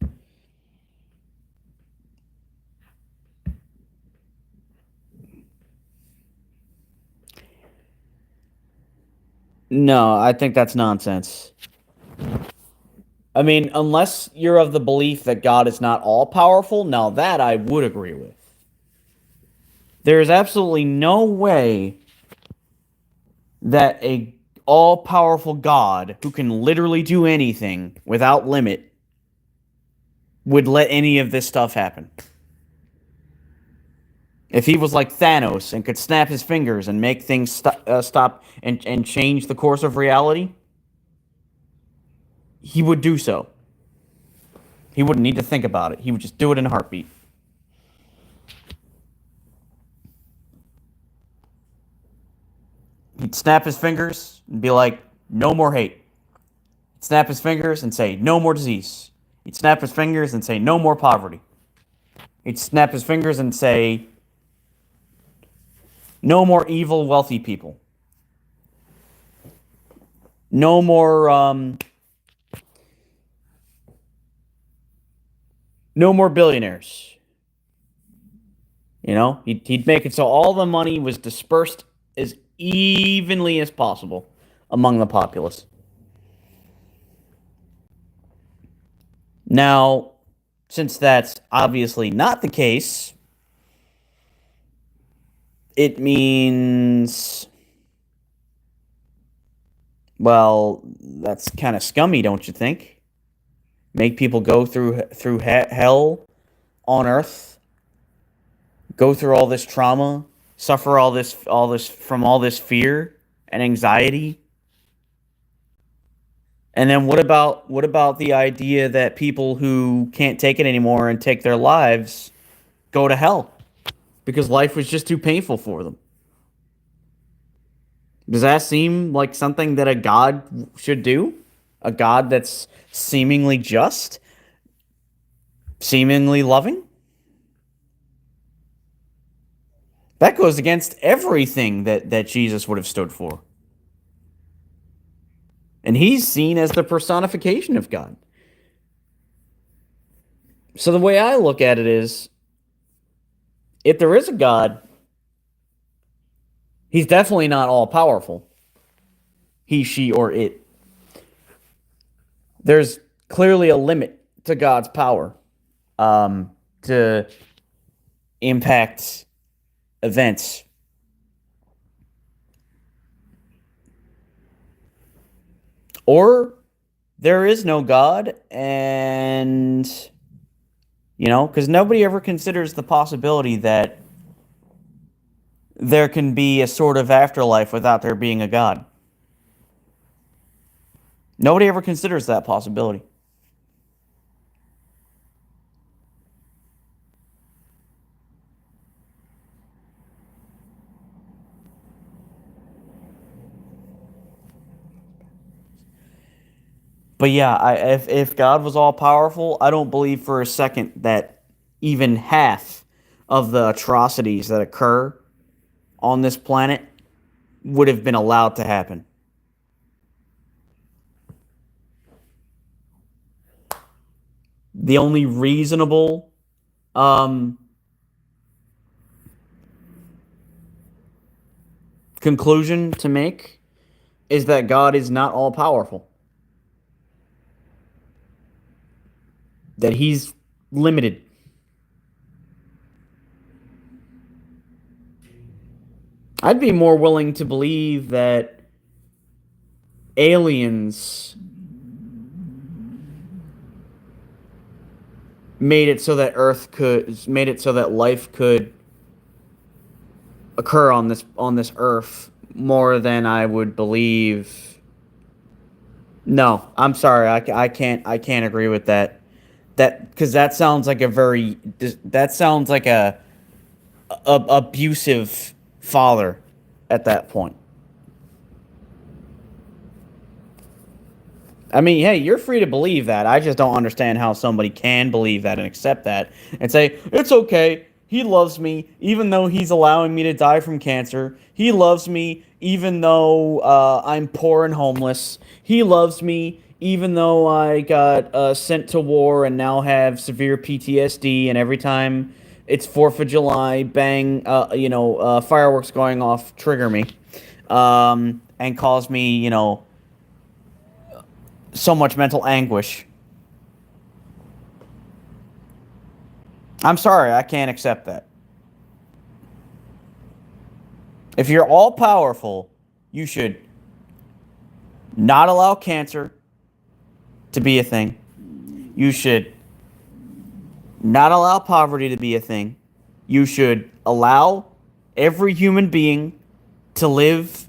Speaker 1: no, I think that's nonsense. I mean, unless you're of the belief that God is not all powerful, now that I would agree with. There is absolutely no way that a all powerful God who can literally do anything without limit would let any of this stuff happen. If he was like Thanos and could snap his fingers and make things stop and change the course of reality, he would do so. He wouldn't need to think about it. He would just do it in a heartbeat. He'd snap his fingers and be like, no more hate. He'd snap his fingers and say, no more disease. He'd snap his fingers and say, no more poverty. He'd snap his fingers and say, no more evil, wealthy people. No more, no more billionaires. You know, he'd make it so all the money was dispersed as evenly as possible among the populace. Now, since that's obviously not the case, it means, well, that's kind of scummy, don't you think? Make people go through hell on Earth, go through all this trauma, suffer all this from all this fear and anxiety. And then what about the idea that people who can't take it anymore and take their lives go to hell because life was just too painful for them? Does that seem like something that a god should do? A god that's seemingly just, seemingly loving? That goes against everything that Jesus would have stood for. And he's seen as the personification of God. So the way I look at it is If there is a God, he's definitely not all powerful. He, she, or it. There's clearly a limit to God's power to impact events. Or there is no God, and, because nobody ever considers the possibility that there can be a sort of afterlife without there being a God. Nobody ever considers that possibility. But yeah, if God was all powerful, I don't believe for a second that even half of the atrocities that occur on this planet would have been allowed to happen. The only reasonable conclusion to make is that God is not all powerful. That he's limited. I'd be more willing to believe that aliens made it so that life could occur on this earth more than I would believe. No, I'm sorry. I can't agree with that. Because that sounds like that sounds like a abusive father at that point. I mean, hey, you're free to believe that. I just don't understand how somebody can believe that and accept that and say, it's okay. He loves me even though he's allowing me to die from cancer. He loves me even though I'm poor and homeless. He loves me even though I got sent to war and now have severe PTSD. And every time it's 4th of July, bang, fireworks going off trigger me and cause me, so much mental anguish. I'm sorry, I can't accept that. If you're all powerful, you should not allow cancer to be a thing. You should not allow poverty to be a thing. You should allow every human being to live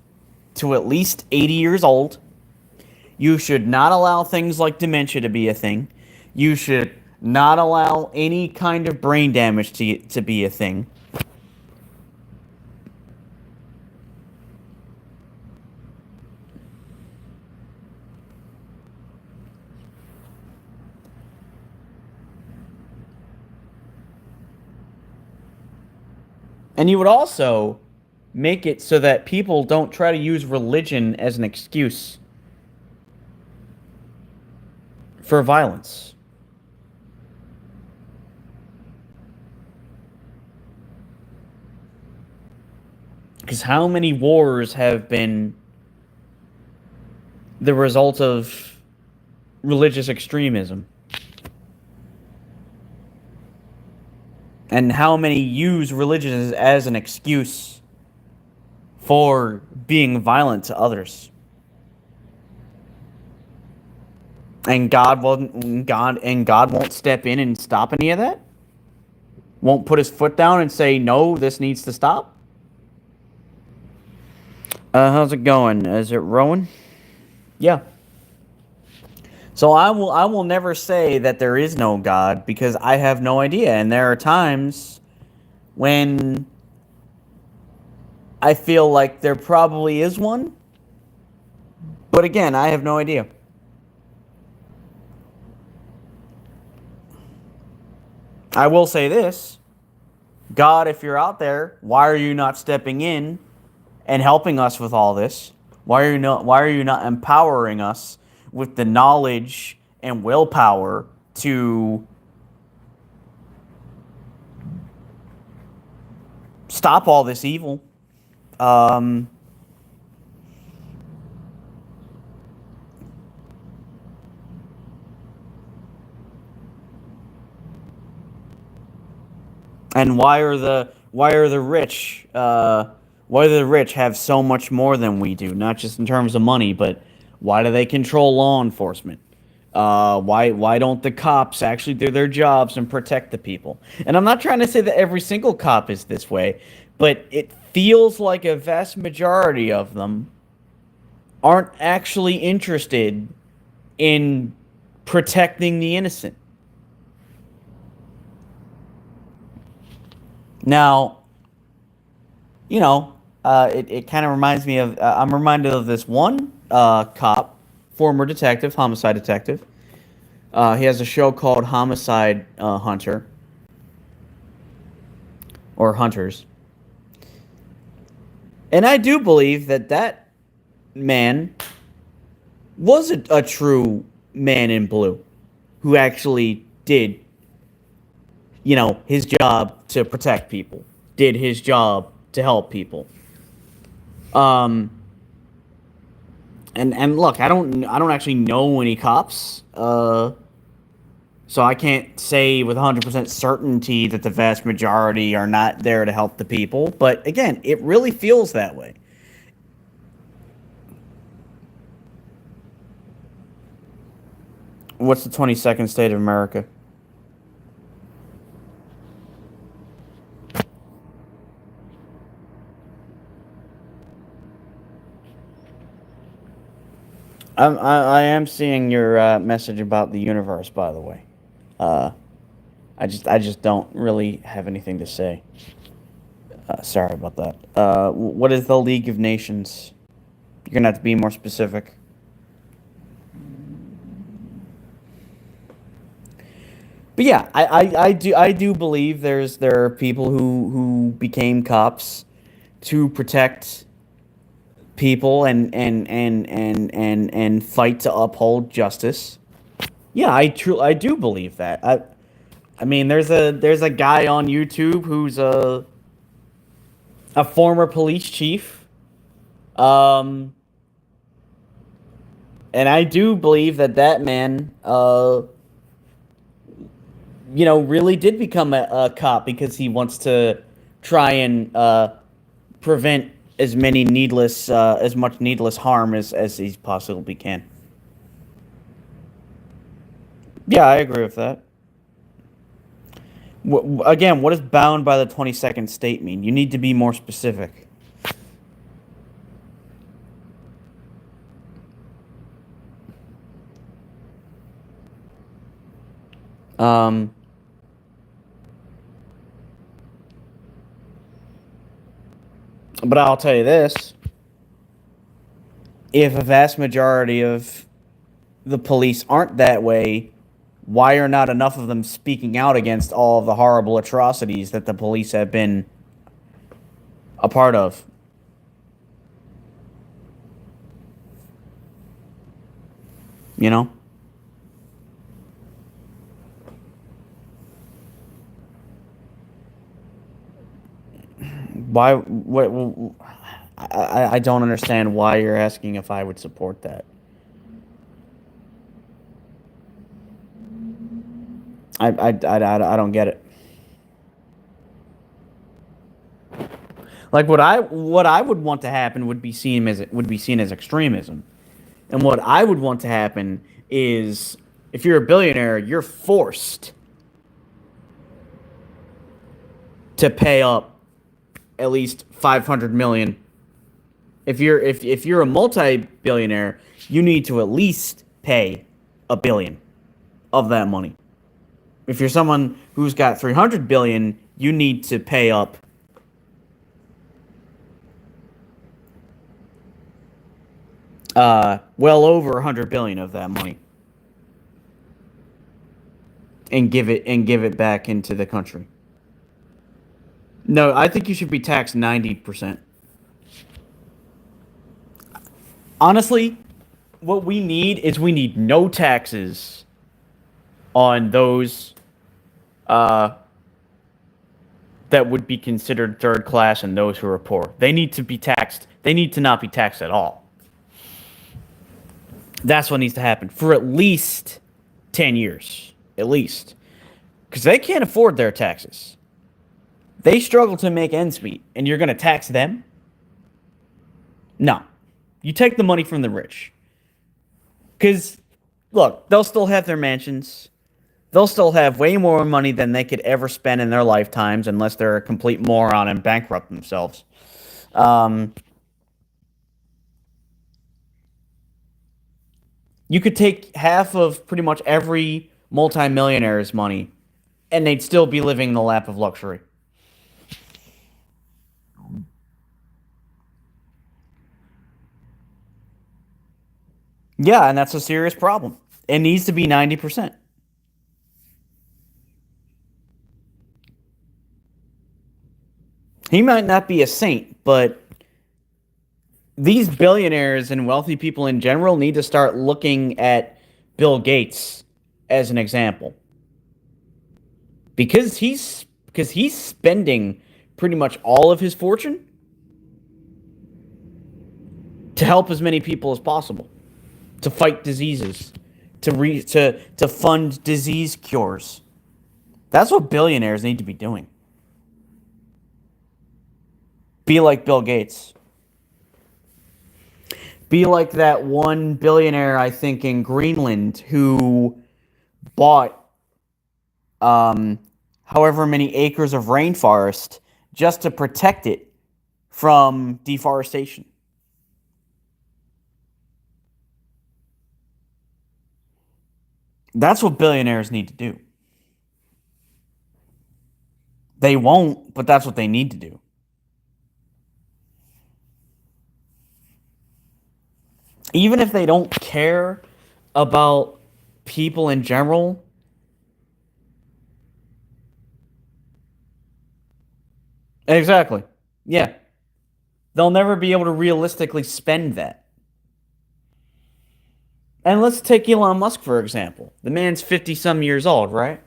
Speaker 1: to at least 80 years old. You should not allow things like dementia to be a thing. You should not allow any kind of brain damage to be a thing. And you would also make it so that people don't try to use religion as an excuse for violence. Because how many wars have been the result of religious extremism? And how many use religion as an excuse for being violent to others? And God won't step in and stop any of that? Won't put his foot down and say, no, this needs to stop? How's it going? Is it Rowan? Yeah. So I will never say that there is no God because I have no idea. And there are times when I feel like there probably is one. But again, I have no idea. I will say this. God, if you're out there, why are you not stepping in and helping us with all this? Why are you not empowering us with the knowledge and willpower to stop all this evil. Um, and why do the rich have so much more than we do? Not just in terms of money, but why do they control law enforcement? Why don't the cops actually do their jobs and protect the people? And I'm not trying to say that every single cop is this way, but it feels like a vast majority of them aren't actually interested in protecting the innocent. Now, it kind of reminds me of, I'm reminded of this one cop, former detective, homicide detective. He has a show called Homicide Hunter, or Hunters. And I do believe that that man was a true man in blue who actually did, his job to protect people, did his job to help people. Um, and look, I don't actually know any cops. So I can't say with 100% certainty that the vast majority are not there to help the people. But again, it really feels that way. What's the 22nd state of America? I am seeing your message about the universe, by the way. Uh, I just don't really have anything to say. Sorry about that. What is the League of Nations? You're gonna have to be more specific. But yeah, I do believe there are people who became cops to protect people and fight to uphold justice. Yeah, I do believe that. I mean, there's a guy on YouTube who's a former police chief. Um, and I do believe that that man, really did become a cop because he wants to try and prevent as much needless harm as he possibly can. Yeah, I agree with that. Again, what does bound by the 22nd state mean? You need to be more specific. Um, but I'll tell you this: if a vast majority of the police aren't that way, why are not enough of them speaking out against all of the horrible atrocities that the police have been a part of? You know? Why? What? I don't understand why you're asking if I would support that. I don't get it. Like what I would want to happen would be seen as extremism, and what I would want to happen is if you're a billionaire, you're forced to pay up at least 500 million. If you're a multi-billionaire, you need to at least pay a billion of that money. If you're someone who's got 300 billion, you need to pay up well over 100 billion of that money and give it back into the country. No, I think you should be taxed 90%. Honestly, what we need no taxes on those uh that would be considered third class and those who are poor. They need to be taxed. They need to not be taxed at all. That's what needs to happen for at least 10 years. At least. Because they can't afford their taxes. They struggle to make ends meet, and you're going to tax them? No. You take the money from the rich. Because, look, they'll still have their mansions. They'll still have way more money than they could ever spend in their lifetimes unless they're a complete moron and bankrupt themselves. You could take half of pretty much every multimillionaire's money, and they'd still be living in the lap of luxury. Yeah, and that's a serious problem. It needs to be 90%. He might not be a saint, but these billionaires and wealthy people in general need to start looking at Bill Gates as an example. Because he's spending pretty much all of his fortune to help as many people as possible, to fight diseases, to fund disease cures. That's what billionaires need to be doing. Be like Bill Gates. Be like that one billionaire, I think, in Greenland who bought however many acres of rainforest just to protect it from deforestation. That's what billionaires need to do. They won't, but that's what they need to do. Even if they don't care about people in general, exactly. Yeah. They'll never be able to realistically spend that. And let's take Elon Musk, for example. The man's 50 some years old, right?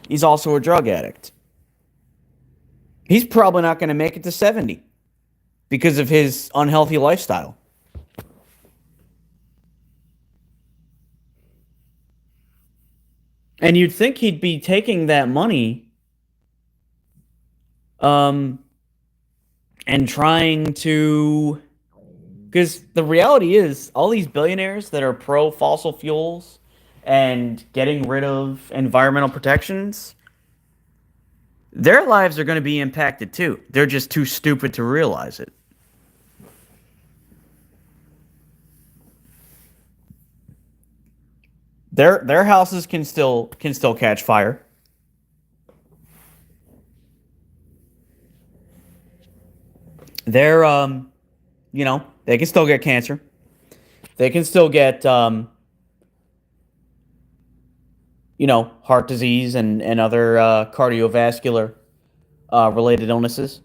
Speaker 1: He's also a drug addict. He's probably not going to make it to 70 because of his unhealthy lifestyle. And you'd think he'd be taking that money um, and trying to. Because the reality is, all these billionaires that are pro fossil fuels and getting rid of environmental protections, their lives are going to be impacted too. They're just too stupid to realize it. Their houses can still catch fire. They're they can still get cancer. They can still get heart disease and other cardiovascular related illnesses.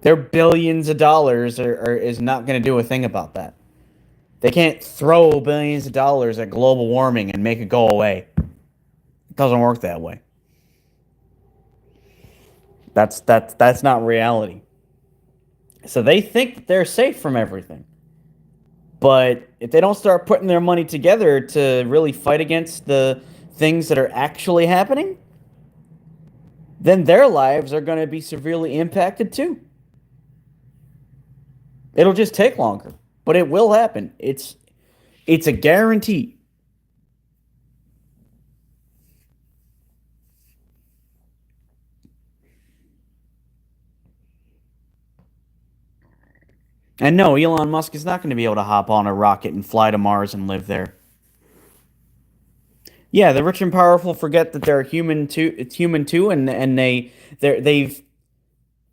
Speaker 1: Their billions of dollars is not going to do a thing about that. They can't throw billions of dollars at global warming and make it go away. It doesn't work that way. That's not reality. So they think that they're safe from everything. But if they don't start putting their money together to really fight against the things that are actually happening, then their lives are going to be severely impacted too. It'll just take longer, but it will happen. It's a guarantee. And no, Elon Musk is not going to be able to hop on a rocket and fly to Mars and live there. Yeah, the rich and powerful forget that they're human too. It's human too, and they've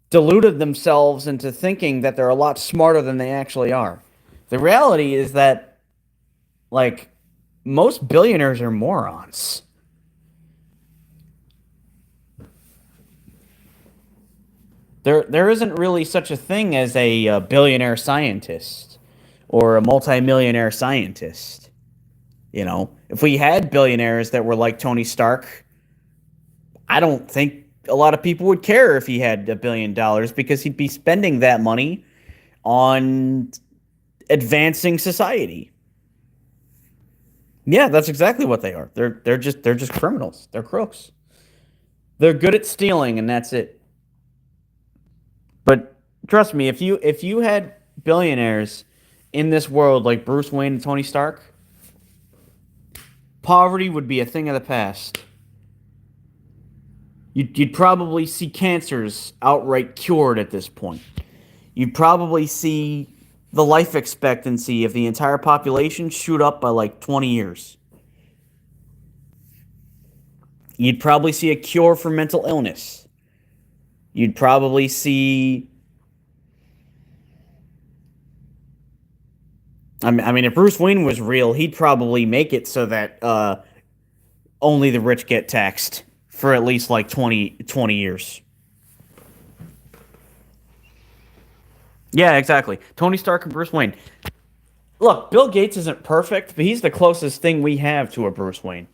Speaker 1: deluded themselves into thinking that they're a lot smarter than they actually are. The reality is that, like, most billionaires are morons. There isn't really such a thing as a billionaire scientist or a multimillionaire scientist. If we had billionaires that were like Tony Stark, I don't think a lot of people would care if he had $1 billion because he'd be spending that money on advancing society. Yeah, that's exactly what they are. They're just criminals. They're crooks. They're good at stealing, and that's it. But trust me, if you had billionaires in this world like Bruce Wayne and Tony Stark, poverty would be a thing of the past. You'd probably see cancers outright cured at this point. You'd probably see the life expectancy of the entire population shoot up by like 20 years. You'd probably see a cure for mental illness. You'd probably see. I mean, if Bruce Wayne was real, he'd probably make it so that only the rich get taxed for at least like 20 years. Yeah, exactly. Tony Stark and Bruce Wayne. Look, Bill Gates isn't perfect, but he's the closest thing we have to a Bruce Wayne.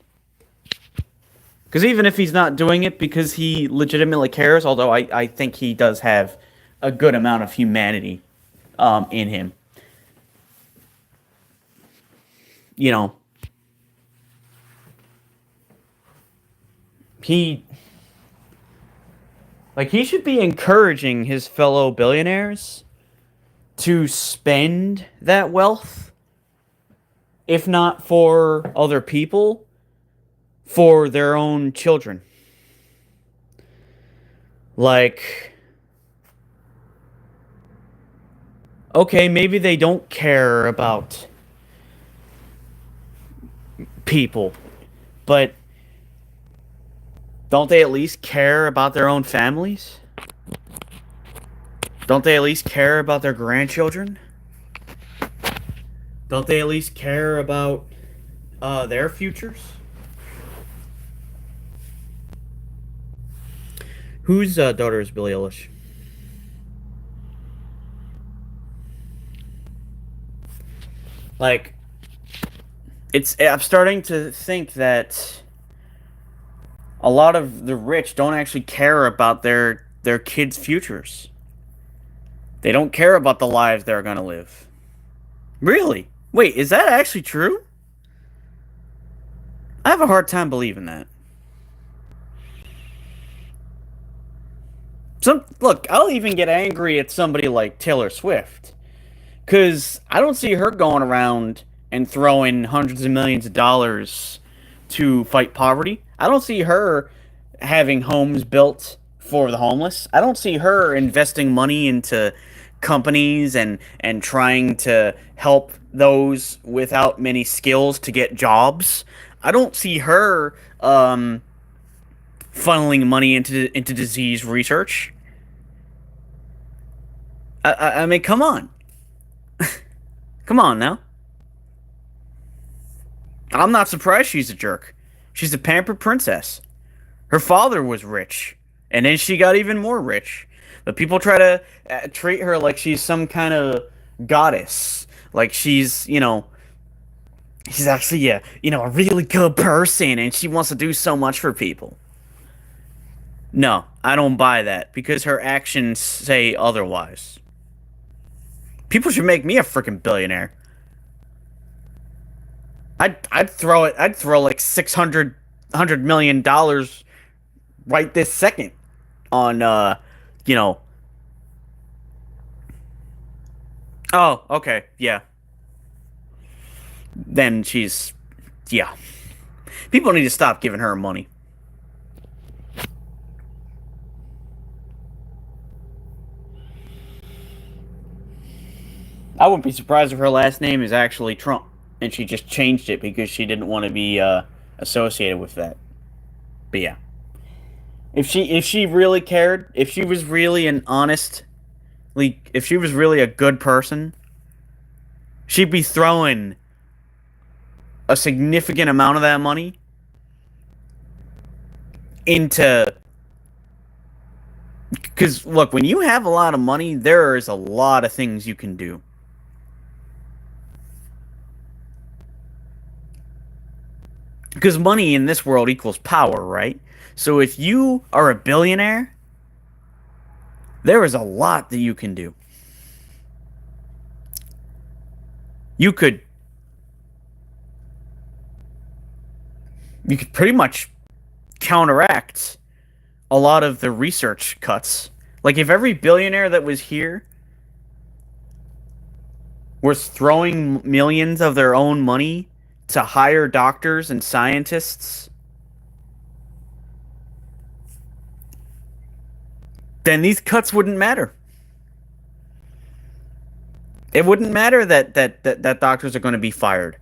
Speaker 1: Because even if he's not doing it because he legitimately cares, although I think he does have a good amount of humanity in him. You know, he he should be encouraging his fellow billionaires to spend that wealth, if not for other people, for their own children. Like, okay, maybe they don't care about people, but don't they at least care about their own families? Don't they at least care about their grandchildren? Don't they at least care about their futures? Whose daughter is Billie Eilish? Like, I'm starting to think that a lot of the rich don't actually care about their kids' futures. They don't care about the lives they're gonna live. Really? Wait, is that actually true? I have a hard time believing that. Look, I'll even get angry at somebody like Taylor Swift. Because I don't see her going around and throwing hundreds of millions of dollars to fight poverty. I don't see her having homes built for the homeless. I don't see her investing money into companies and trying to help those without many skills to get jobs. I don't see her funneling money into disease research. I mean, come on. Come on now. I'm not surprised she's a jerk. She's a pampered princess. Her father was rich, and then she got even more rich. But people try to treat her like she's some kind of goddess. Like she's actually a really good person, and she wants to do so much for people. No, I don't buy that because her actions say otherwise. People should make me a freaking billionaire. I'd throw it. I'd throw like $600 million right this second on you know. Oh, okay, yeah. Then yeah. People need to stop giving her money. I wouldn't be surprised if her last name is actually Trump, and she just changed it because she didn't want to be associated with that. But yeah, if she really cared, if she was really an if she was really a good person, she'd be throwing a significant amount of that money into. Because look, when you have a lot of money, there is a lot of things you can do. Because money in this world equals power, right? So if you are a billionaire, there is a lot that you can do. You could you could pretty much counteract a lot of the research cuts. Like if every billionaire that was here was throwing millions of their own money to hire doctors and scientists, then these cuts wouldn't matter. It wouldn't matter that doctors are going to be fired.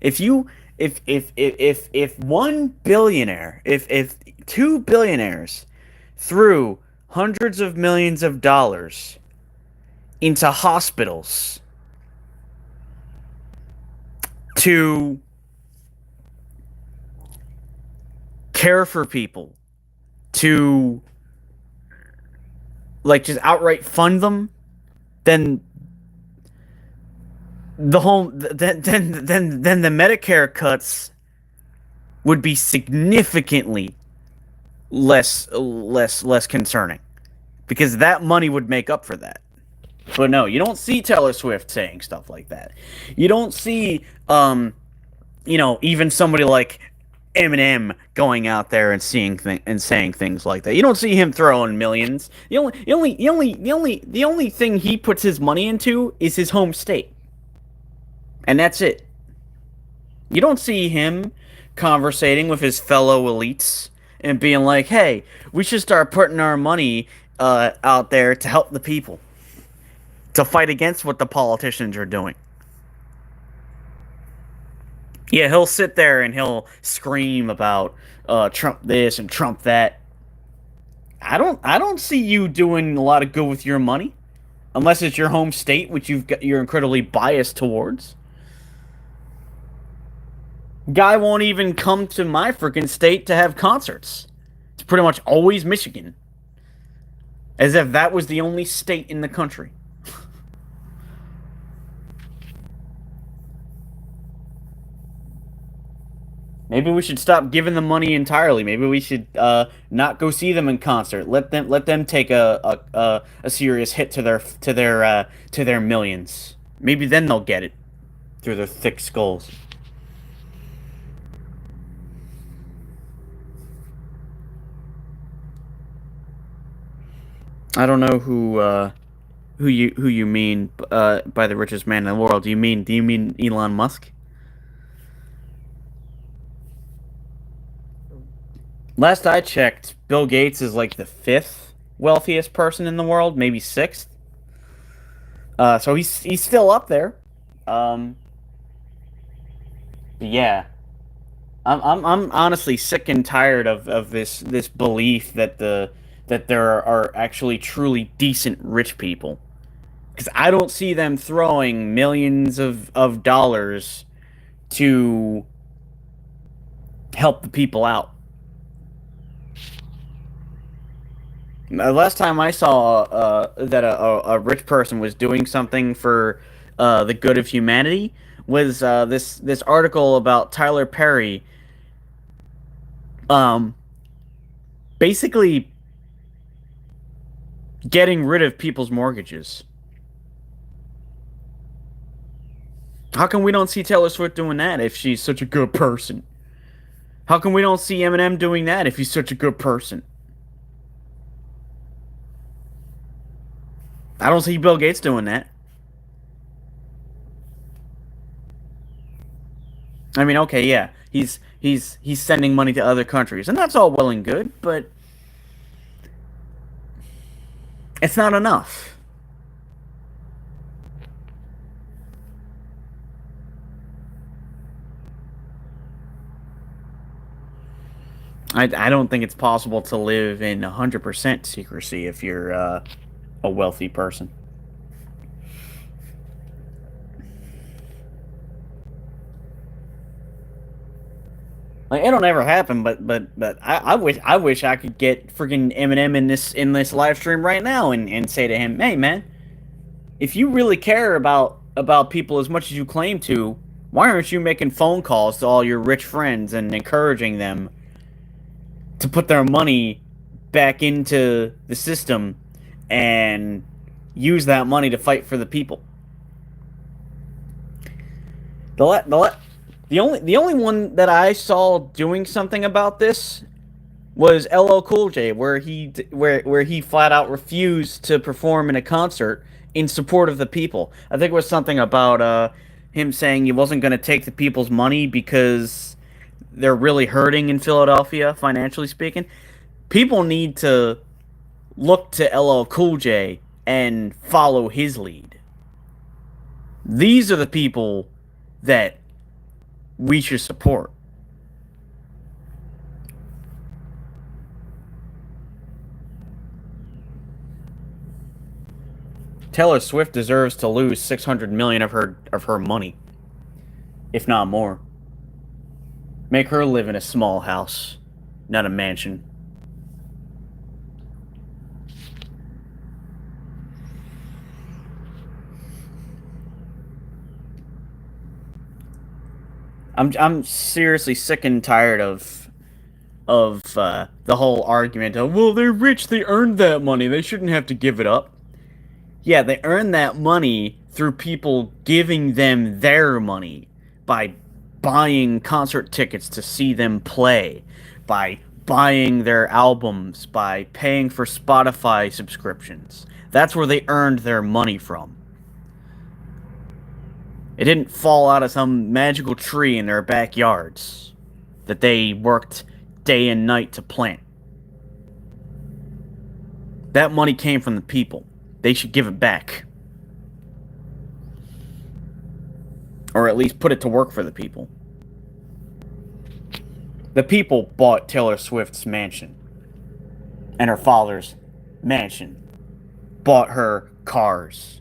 Speaker 1: If you if one billionaire, if two billionaires threw hundreds of millions of dollars into hospitals to care for people, to like just outright fund them, then then the Medicare cuts would be significantly less concerning because that money would make up for that. But no, you don't see Taylor Swift saying stuff like that. You don't see even somebody like Eminem going out there and and saying things like that. You don't see him throwing millions. The only thing he puts his money into is his home state. And that's it. You don't see him conversating with his fellow elites and being like, hey, we should start putting our money out there to help the people, to fight against what the politicians are doing. Yeah, he'll sit there and he'll scream about Trump this and Trump that. I don't see you doing a lot of good with your money, unless it's your home state, which you're incredibly biased towards. Guy won't even come to my freaking state to have concerts. It's pretty much always Michigan. As if that was the only state in the country. Maybe we should stop giving them money entirely. Maybe we should not go see them in concert. Let them take a serious hit to their millions. Maybe then they'll get it through their thick skulls. I don't know who you mean by the richest man in the world. Do you mean Elon Musk? Last I checked, Bill Gates is like the fifth wealthiest person in the world, maybe sixth. So he's still up there. Um, yeah, I'm honestly sick and tired of this belief that there are actually truly decent rich people. Because I don't see them throwing millions of dollars to help the people out. Last time I saw that a rich person was doing something for the good of humanity was this article about Tyler Perry, um, basically getting rid of people's mortgages. How come we don't see Taylor Swift doing that if she's such a good person? How come we don't see Eminem doing that if he's such a good person? I don't see Bill Gates doing that. I mean, okay, yeah, he's sending money to other countries, and that's all well and good, but it's not enough. I don't think it's possible to live in 100% secrecy if you're a wealthy person. Like it don't ever happen, but I wish I could get freaking Eminem in this live stream right now and say to him, hey man, if you really care about people as much as you claim to, Why aren't you making phone calls to all your rich friends and encouraging them to put their money back into the system and use that money to fight for the people? The only one that I saw doing something about this was LL Cool J, where he flat out refused to perform in a concert in support of the people. I think it was something about him saying he wasn't going to take the people's money because they're really hurting in Philadelphia, financially speaking. People need to look to LL Cool J and follow his lead. These are the people that we should support. Taylor Swift deserves to lose 600 million of her money, if not more. Make her live in a small house, not a mansion. I'm seriously sick and tired of the whole argument of, well, they're rich, they earned that money, they shouldn't have to give it up. Yeah, they earn that money through people giving them their money by buying concert tickets to see them play, by buying their albums, by paying for Spotify subscriptions. That's where they earned their money from. It didn't fall out of some magical tree in their backyards that they worked day and night to plant. That money came from the people. They should give it back. Or at least put it to work for the people. The people bought Taylor Swift's mansion. And her father's mansion. Bought her cars.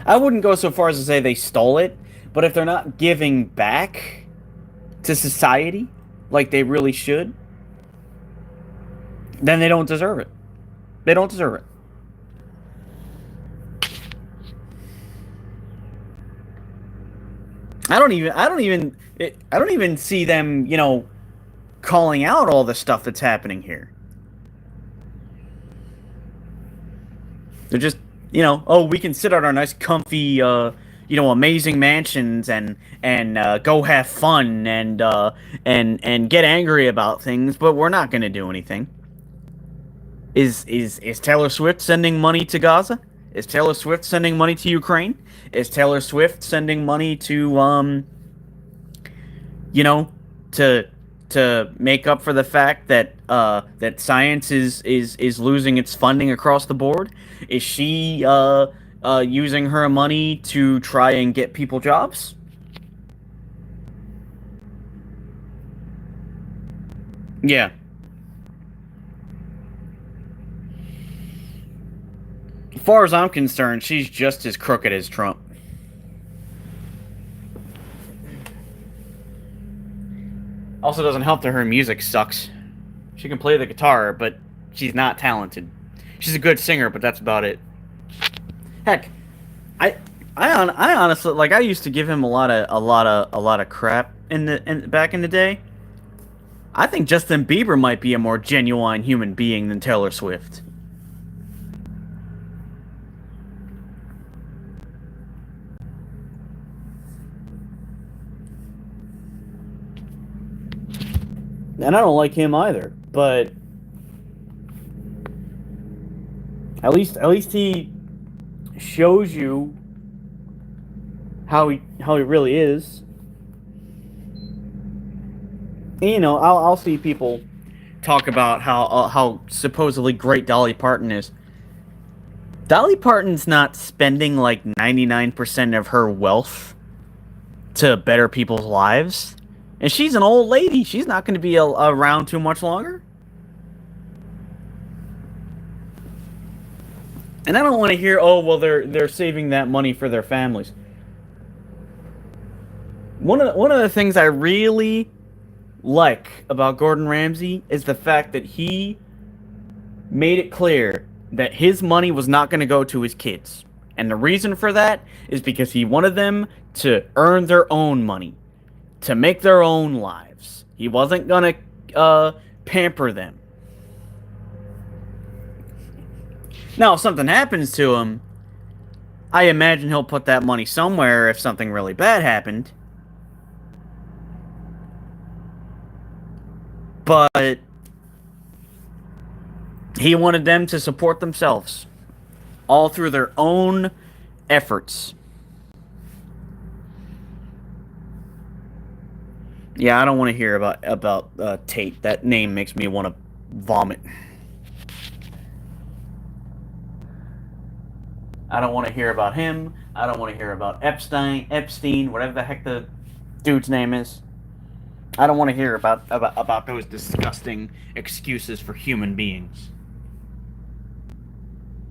Speaker 1: I wouldn't go so far as to say they stole it, but if they're not giving back to society like they really should, then they don't deserve it. They don't deserve it. I don't even see them, calling out all the stuff that's happening here. They're just, oh, we can sit at our nice, comfy, amazing mansions and go have fun and get angry about things, but we're not going to do anything. Is Taylor Swift sending money to Gaza? Is Taylor Swift sending money to Ukraine? Is Taylor Swift sending money to to make up for the fact that that science is losing its funding across the board? Is she using her money to try and get people jobs? Yeah. As far as I'm concerned, she's just as crooked as Trump. Also, doesn't help that her music sucks. She can play the guitar, but she's not talented. She's a good singer, but that's about it. Heck, I I honestly like. I used to give him a lot of crap back in the day. I think Justin Bieber might be a more genuine human being than Taylor Swift. And I don't like him either, but at least he shows you how he really is. And, I'll see people talk about how supposedly great Dolly Parton is. Dolly Parton's not spending like 99% of her wealth to better people's lives. And she's an old lady. She's not going to be around too much longer. And I don't want to hear, oh, well, they're saving that money for their families. One of the things I really like about Gordon Ramsay is the fact that he made it clear that his money was not going to go to his kids. And the reason for that is because he wanted them to earn their own money, to make their own lives. He wasn't gonna pamper them. Now, if something happens to him, I imagine he'll put that money somewhere if something really bad happened. But he wanted them to support themselves, all through their own efforts. Yeah, I don't want to hear about Tate. That name makes me want to vomit. I don't want to hear about him. I don't want to hear about Epstein, whatever the heck the dude's name is. I don't want to hear about those disgusting excuses for human beings.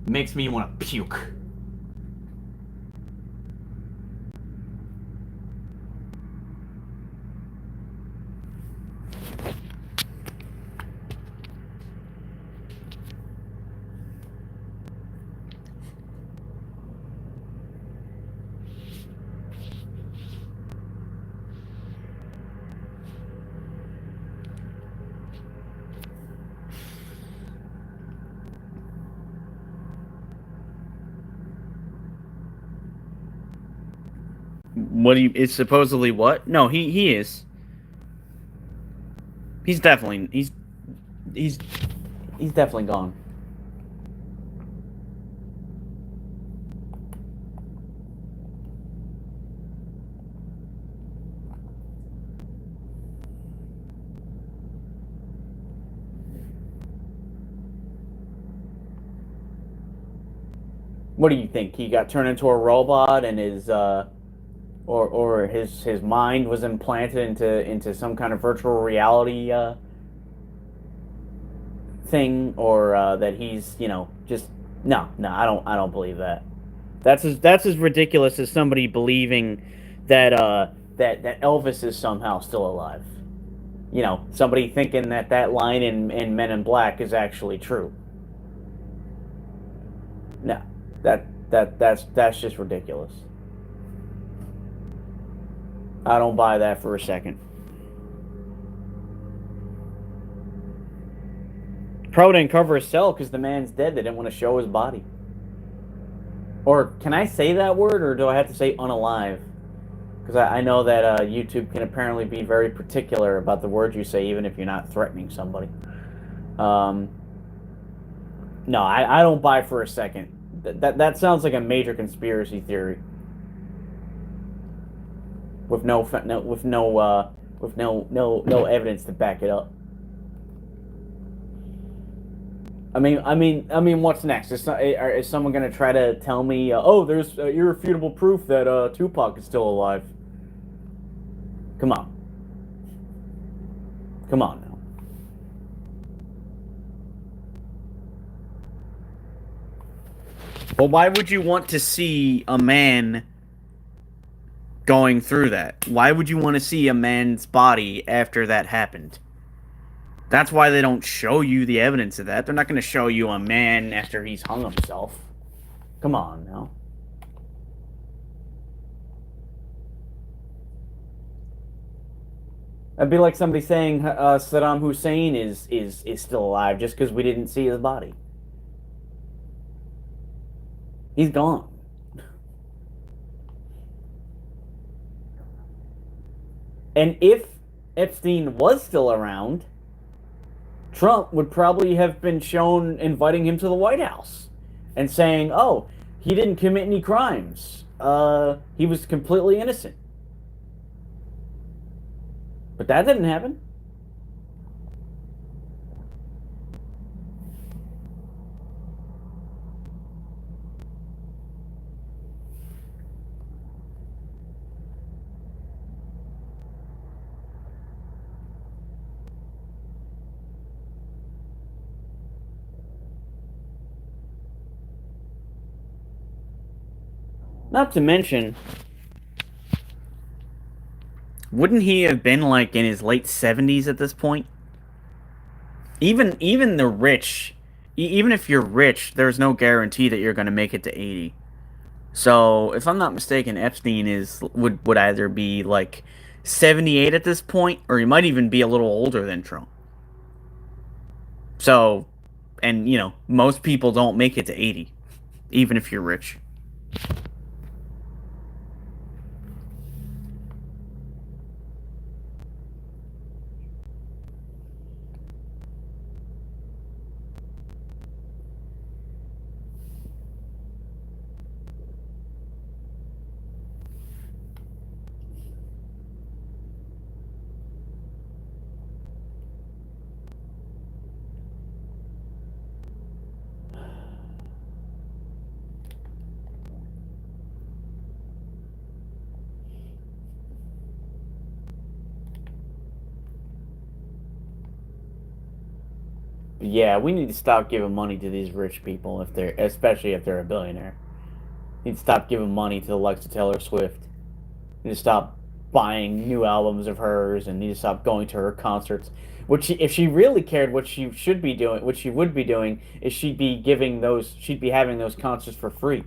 Speaker 1: It makes me want to puke. What do you? It's supposedly what? No, he is. He's definitely he's he's definitely gone. What do you think? He got turned into a robot and or his mind was implanted into some kind of virtual reality thing, or that he's just no. I don't believe that. That's as ridiculous as somebody believing that that Elvis is somehow still alive. Somebody thinking that line in Men in Black is actually true. No, that's just ridiculous. I don't buy that for a second. Pro didn't cover his cell because the man's dead. They didn't want to show his body. Or can I say that word, or do I have to say unalive? Because I know that YouTube can apparently be very particular about the words you say, even if you're not threatening somebody. Um, no, I don't buy for a second. That sounds like a major conspiracy theory with no evidence to back it up. What's next? Is someone going to try to tell me, oh, there's irrefutable proof that Tupac is still alive? Come on. Come on now. Well, why would you want to see a man going through that? Why would you want to see a man's body after that happened? That's why they don't show you the evidence of that. They're not going to show you a man after he's hung himself. Come on now. That'd be like somebody saying Saddam Hussein is still alive just because we didn't see his body. He's gone. And if Epstein was still around, Trump would probably have been shown inviting him to the White House and saying, "Oh, he didn't commit any crimes. He was completely innocent." But that didn't happen. Not to mention, wouldn't he have been like in his late 70s at this point? Even the rich, even if you're rich, there's no guarantee that you're going to make it to 80. So, if I'm not mistaken, Epstein would either be like 78 at this point, or he might even be a little older than Trump. So, and most people don't make it to 80, even if you're rich. Yeah, we need to stop giving money to these rich people especially if they're a billionaire. We need to stop giving money to the likes of Taylor Swift. We need to stop buying new albums of hers and need to stop going to her concerts. If she really cared, what she should be doing, what she would be doing, is she'd be having those concerts for free,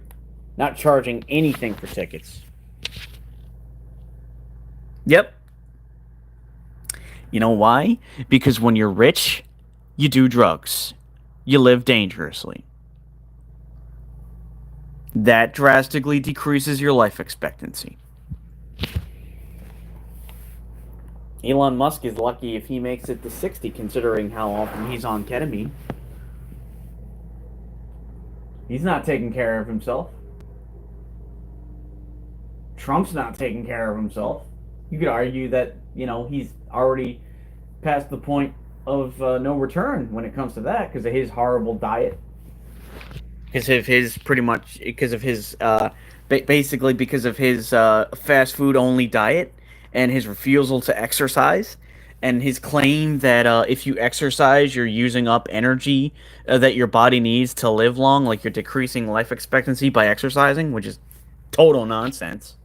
Speaker 1: not charging anything for tickets. Yep. You know why? Because when you're rich, you do drugs. You live dangerously. That drastically decreases your life expectancy. Elon Musk is lucky if he makes it to 60, considering how often he's on ketamine. He's not taking care of himself. Trump's not taking care of himself. You could argue that, he's already past the point of no return when it comes to that because of his horrible diet. Because of his basically because of his fast food only diet and his refusal to exercise and his claim that if you exercise you're using up energy that your body needs to live long, like you're decreasing life expectancy by exercising, which is total nonsense.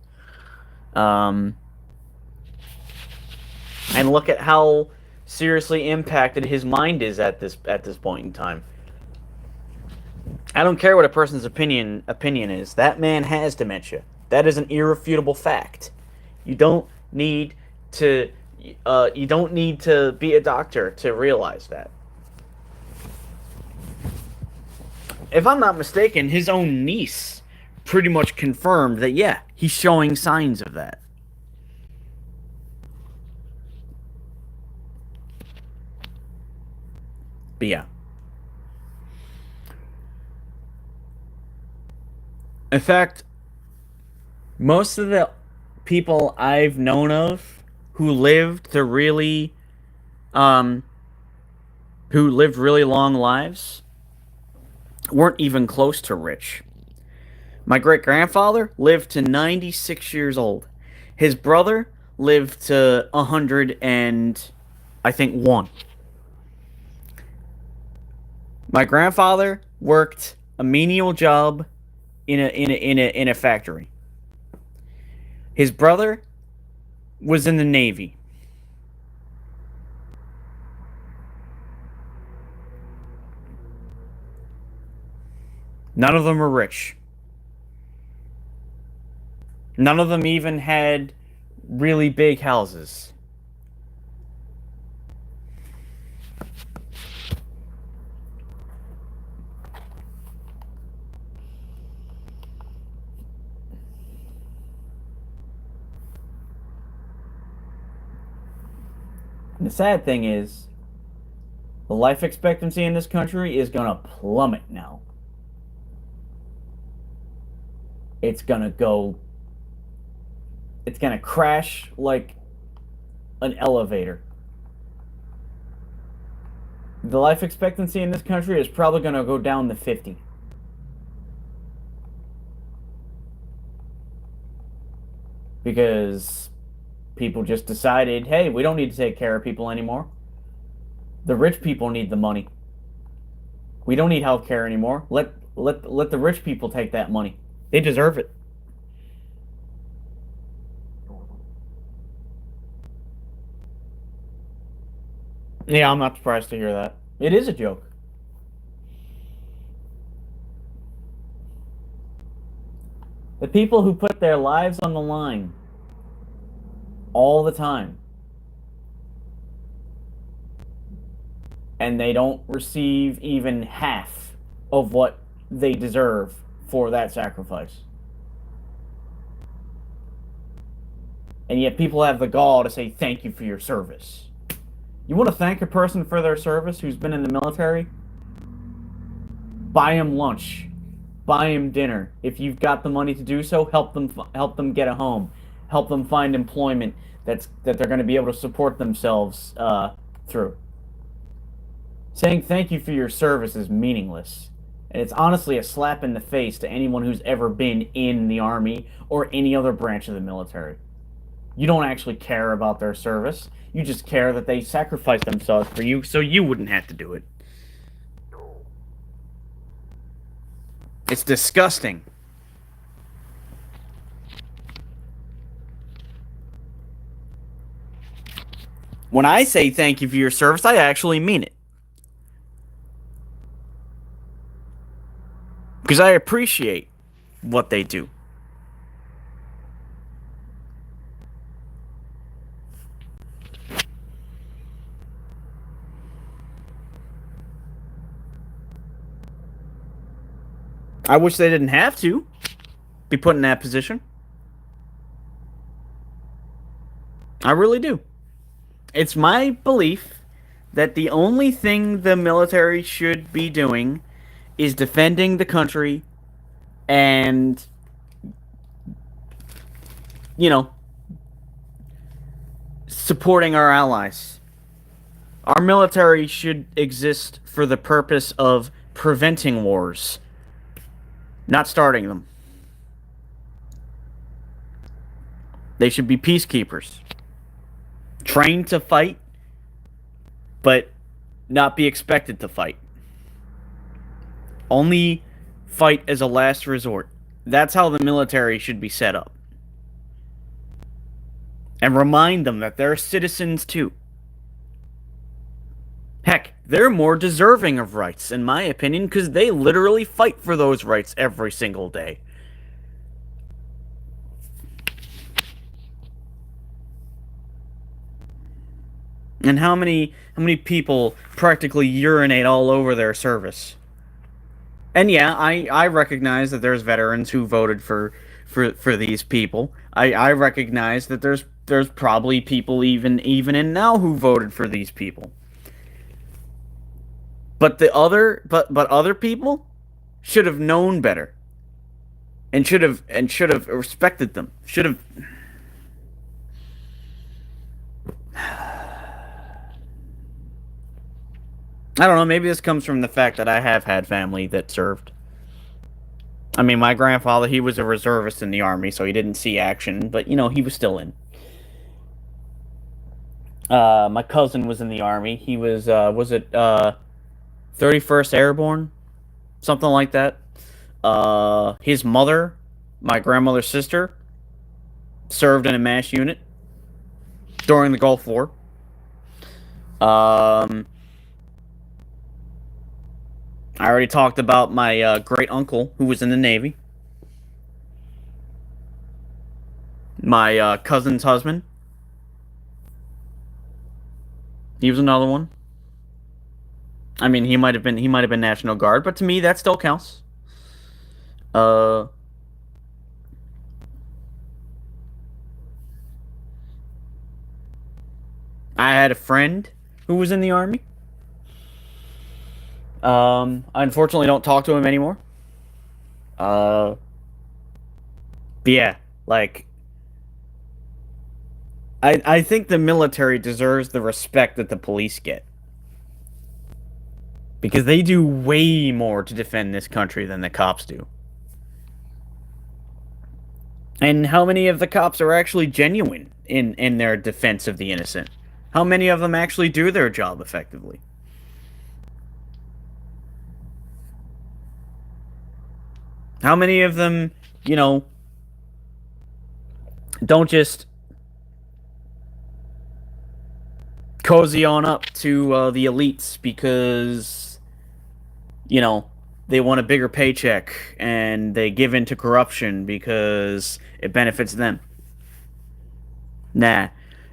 Speaker 1: um, and look at how seriously impacted his mind is at this point in time. I don't care what a person's opinion is. That man has dementia. That is an irrefutable fact. You don't need to you don't need to be a doctor to realize that. If I'm not mistaken, his own niece pretty much confirmed that, yeah, he's showing signs of that. But yeah. In fact, most of the people I've known of who lived the really um who lived really long lives weren't even close to rich. My great grandfather lived to 96 years old. His brother lived to 100 and I think one. My grandfather worked a menial job in a factory. His brother was in the Navy. None of them were rich. None of them even had really big houses. And the sad thing is, the life expectancy in this country is going to plummet now. It's going to go, it's going to crash like an elevator. The life expectancy in this country is probably going to go down to 50. Because people just decided, hey, we don't need to take care of people anymore. The rich people need the money. We don't need health care anymore. Let the rich people take that money. They deserve it. Yeah, I'm not surprised to hear that. It is a joke. The people who put their lives on the line all the time and they don't receive even half of what they deserve for that sacrifice. And yet people have the gall to say thank you for your service. You want to thank a person for their service who's been in the military? Buy him lunch, buy him dinner. If you've got the money to do so, help them get a home, help them find employment that they're going to be able to support themselves through. Saying thank you for your service is meaningless. And it's honestly a slap in the face to anyone who's ever been in the Army or any other branch of the military. You don't actually care about their service. You just care that they sacrificed themselves for you so you wouldn't have to do it. It's disgusting. When I say thank you for your service, I actually mean it. Because I appreciate what they do. I wish they didn't have to be put in that position. I really do. It's my belief that the only thing the military should be doing is defending the country and, you know, supporting our allies. Our military should exist for the purpose of preventing wars, not starting them. They should be peacekeepers, trained to fight, but not be expected to fight. Only fight as a last resort. That's how the military should be set up. And remind them that they're citizens too. Heck, they're more deserving of rights, in my opinion, because they literally fight for those rights every single day. And how many people practically urinate all over their service? And yeah, I recognize that there's veterans who voted for these people. I recognize that there's probably people even in now who voted for these people. But other people should have known better. And should have respected them. Should have I don't know, maybe this comes from the fact that I have had family that served. I mean, my grandfather, he was a reservist in the army, so he didn't see action, but he was still in. My cousin was in the army. He was it 31st Airborne? Something like that. His mother, my grandmother's sister, served in a MASH unit during the Gulf War. I already talked about my great uncle who was in the Navy. My cousin's husband. He was another one. I mean, he might have been National Guard, but to me that still counts. Uh, I had a friend who was in the army. I unfortunately don't talk to him anymore. Uh, but yeah, like I think the military deserves the respect that the police get because they do way more to defend this country than the cops do. And how many of the cops are actually genuine in their defense of the innocent? How many of them actually do their job effectively? How many of them, don't just cozy on up to the elites because, you know, they want a bigger paycheck and they give in to corruption because it benefits them. Nah.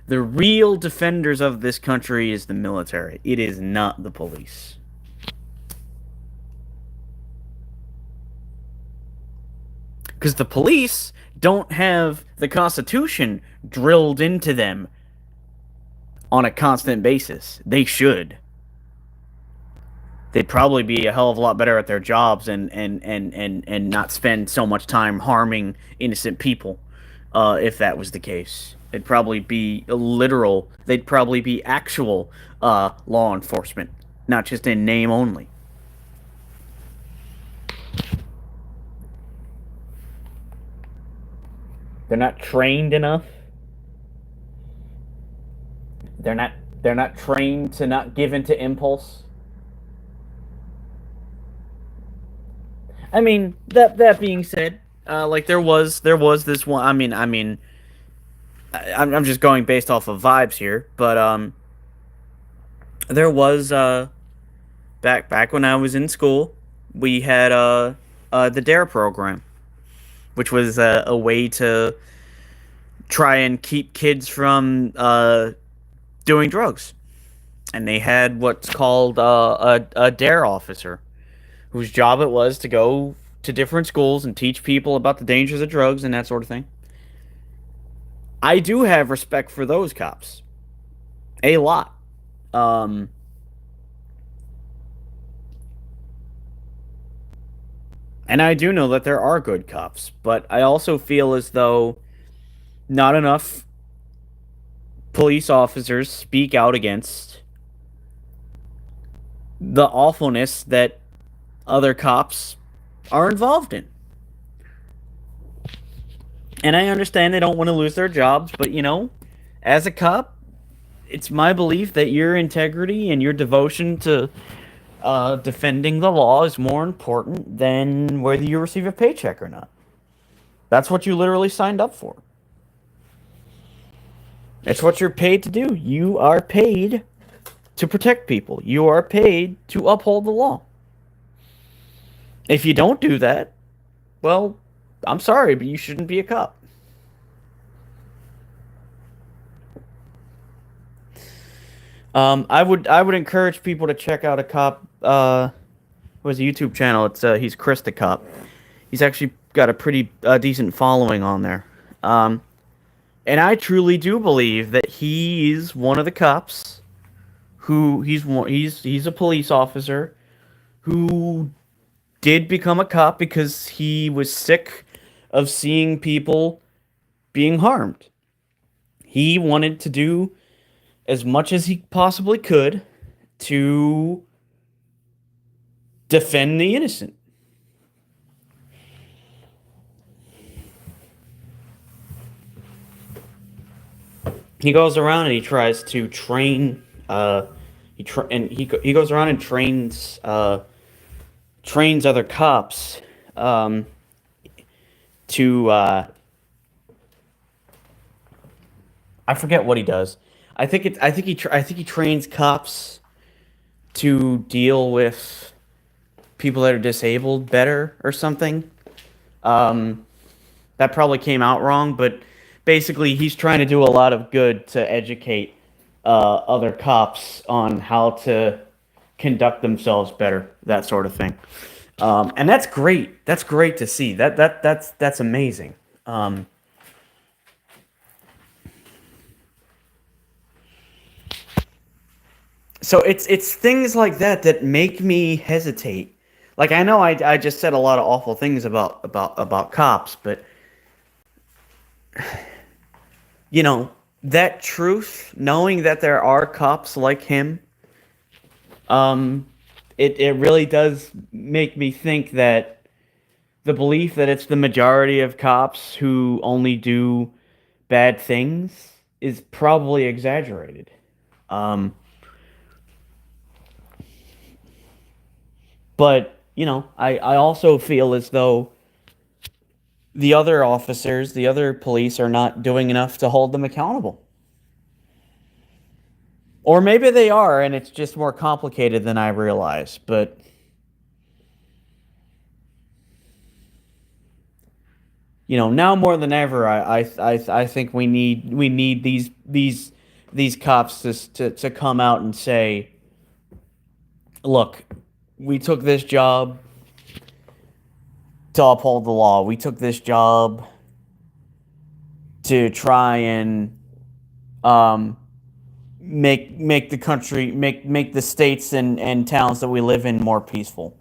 Speaker 1: The real defenders of this country is the military. It is not the police. Because the police don't have the Constitution drilled into them on a constant basis. They should. They'd probably be a hell of a lot better at their jobs and not spend so much time harming innocent people if that was the case. It'd probably be literal, they'd probably be actual law enforcement, not just in name only. They're not trained enough. They're not they're not trained to not give into impulse. I mean, that being said, like there was this one. I'm just going based off of vibes here, but there was back when I was in school, we had the Dare program, which was a way to try and keep kids from doing drugs, and they had what's called a Dare officer, whose job it was to go to different schools and teach people about the dangers of drugs and that sort of thing. I do have respect for those cops. A lot. Um, and I do know that there are good cops, but I also feel as though not enough police officers speak out against the awfulness that other cops are involved in. And I understand they don't want to lose their jobs, but as a cop, it's my belief that your integrity and your devotion to defending the law is more important than whether you receive a paycheck or not. That's what you literally signed up for. It's what you're paid to do. You are paid to protect people. You are paid to uphold the law. If you don't do that, well, I'm sorry, but you shouldn't be a cop. I would encourage people to check out a cop. Who has a YouTube channel? He's Chris the Cop. He's actually got a pretty decent following on there. And I truly do believe that he's one of the cops who he's a police officer who did become a cop because he was sick of seeing people being harmed. He wanted to do as much as he possibly could to defend the innocent. He goes around and he tries to train. He goes around and trains other cops um, to I forget what he does. I think he trains cops to deal with people that are disabled better or something. Um, that probably came out wrong, but basically he's trying to do a lot of good to educate other cops on how to conduct themselves better, that sort of thing. And that's great. That's great to see. That's amazing. So it's things like that that make me hesitate. Like I know I just said a lot of awful things about cops, but you know that truth, knowing that there are cops like him, um, it really does make me think that the belief that it's the majority of cops who only do bad things is probably exaggerated. Um, but I also feel as though the other officers, the other police, are not doing enough to hold them accountable. Or maybe they are, and it's just more complicated than I realize. But Now more than ever, I think we need these cops to come out and say, look, we took this job to uphold the law. We took this job to try and um, make the country, make the states and towns that we live in more peaceful.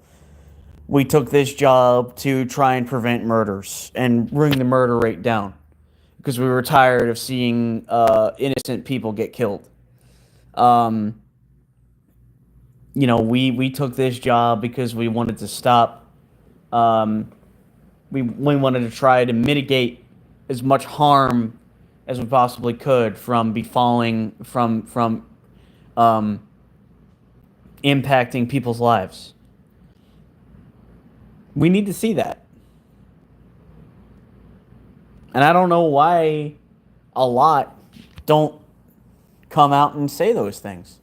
Speaker 1: We took this job to try and prevent murders and bring the murder rate down because we were tired of seeing innocent people get killed. Um, we took this job because we wanted to stop. Um, we wanted to try to mitigate as much harm as we possibly could from befalling from um, impacting people's lives. We need to see that, and I don't know why a lot don't come out and say those things.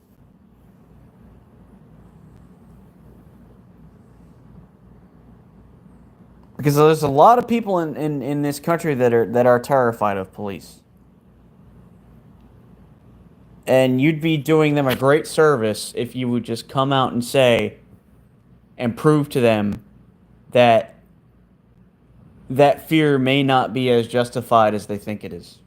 Speaker 1: Because there's a lot of people in this country that are terrified of police. And you'd be doing them a great service if you would just come out and say and prove to them that that fear may not be as justified as they think it is.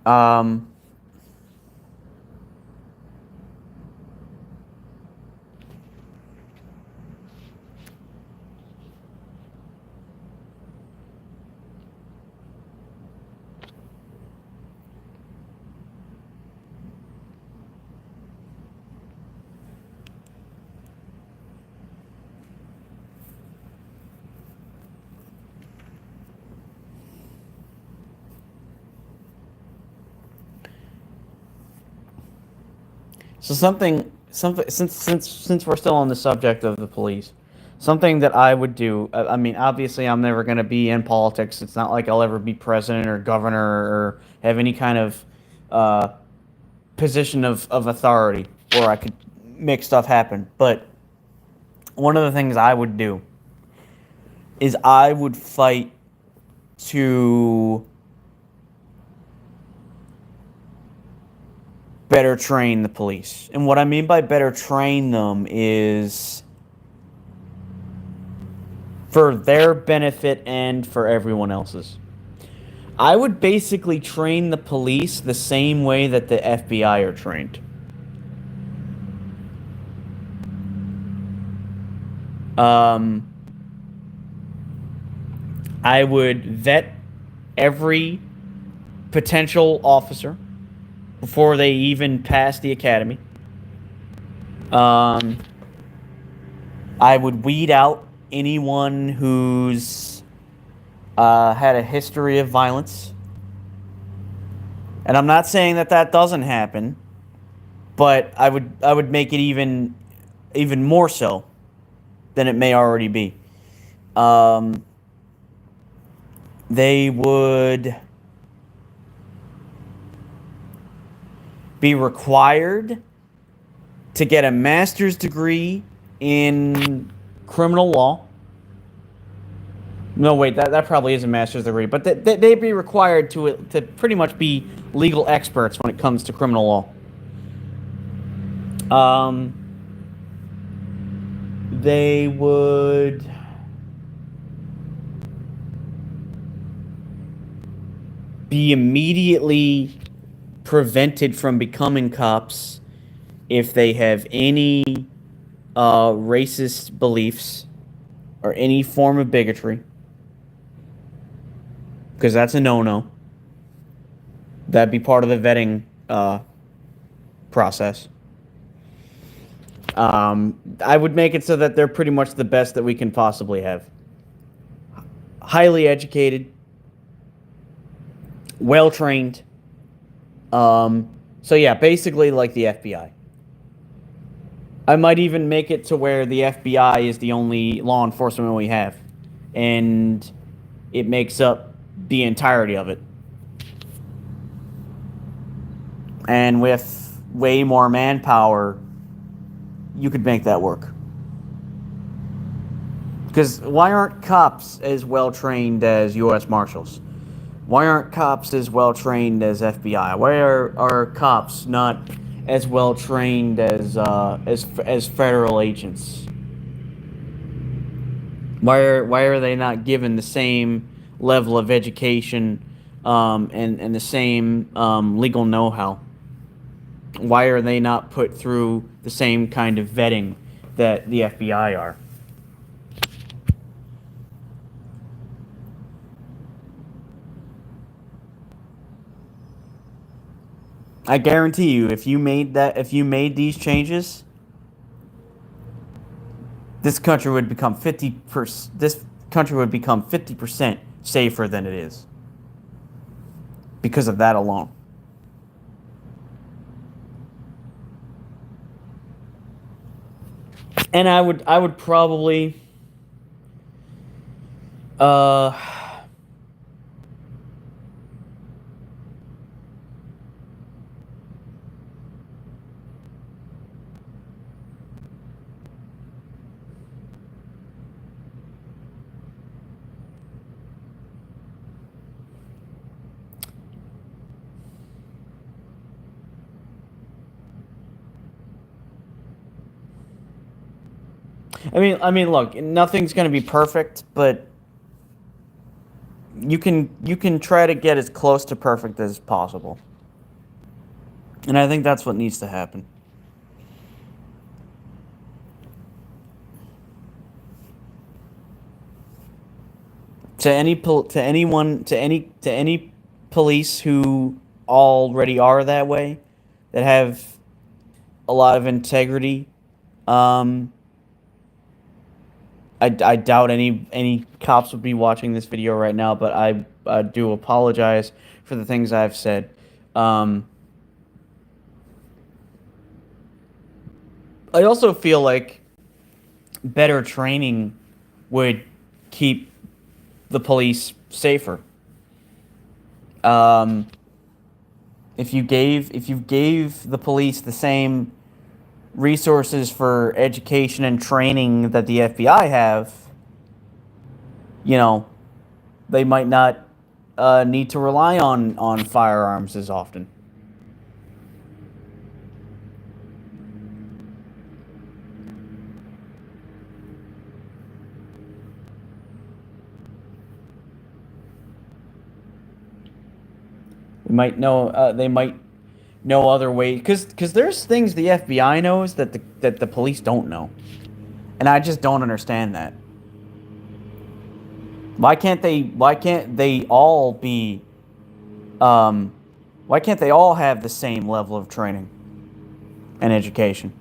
Speaker 1: Um, so something since we're still on the subject of the police, something that I would do. I mean, obviously, I'm never going to be in politics. It's not like I'll ever be president or governor or have any kind of uh, position of authority where I could make stuff happen. But one of the things I would do is I would fight to better train the police. And what I mean by better train them is for their benefit and for everyone else's. I would basically train the police the same way that the FBI are trained. Um, I would vet every potential officer before they even pass the academy. Um, I would weed out anyone who's had a history of violence. And I'm not saying that that doesn't happen, but I would make it even more so than it may already be. Um, they would be required to get a master's degree in criminal law. No, wait, that probably is a master's degree, but they'd be required to pretty much be legal experts when it comes to criminal law. They would be immediately prevented from becoming cops if they have any racist beliefs or any form of bigotry, because that's a no-no. That'd be part of the vetting process. I would make it so that they're pretty much the best that we can possibly have. Highly educated, well-trained. So yeah, basically like the FBI. I might even make it to where the FBI is the only law enforcement we have. and it makes up the entirety of it. And with way more manpower, you could make that work. Because why aren't cops as well trained as U.S. Marshals? Why aren't cops as well trained as FBI? Why are cops not as well trained as federal agents? Why are they not given the same level of education and the same legal know-how? Why are they not put through the same kind of vetting that the FBI are? I guarantee you, if you made these changes, this country would become 50%. This country would become 50% safer than it is because of that alone. And I would probably uh look, nothing's going to be perfect, but you can try to get as close to perfect as possible. And I think that's what needs to happen. To any police who already are that way, that have a lot of integrity, I doubt any cops would be watching this video right now, but I do apologize for the things I've said. I also feel like better training would keep the police safer. Um, if you gave the police the same resources for education and training that the FBI have, you know, they might not need to rely on firearms as often. They might know other ways because there's things the FBI knows that the police don't know, and I just don't understand that. Why can't they all be um why can't they all have the same level of training and education?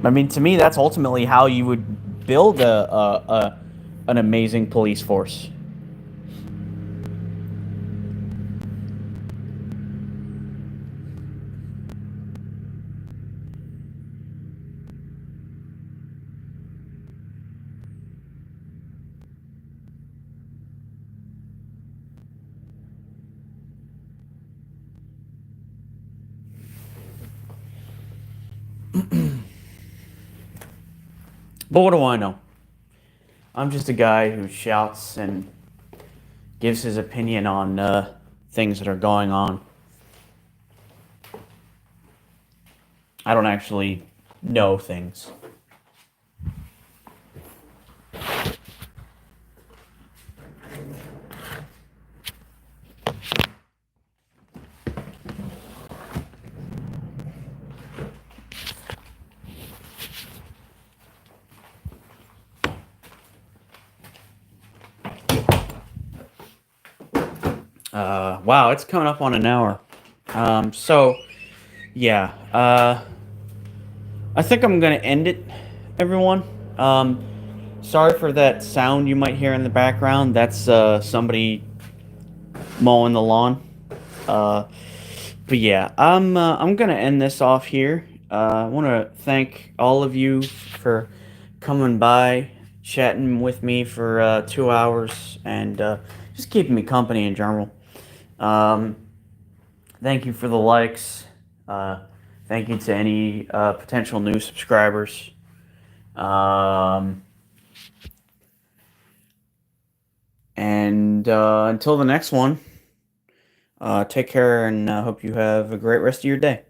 Speaker 1: I mean, to me, that's ultimately how you would build an amazing police force. But what do I know? I'm just a guy who shouts and gives his opinion on things that are going on. I don't actually know things. Wow, it's coming up on an hour. So, yeah. I think I'm going to end it, everyone. Sorry for that sound you might hear in the background. That's somebody mowing the lawn. But yeah, I'm going to end this off here. I want to thank all of you for coming by, chatting with me for 2 hours, and just keeping me company in general. Um, Thank you for the likes. Uh, Thank you to any potential new subscribers. Um, and until the next one, take care and hope you have a great rest of your day.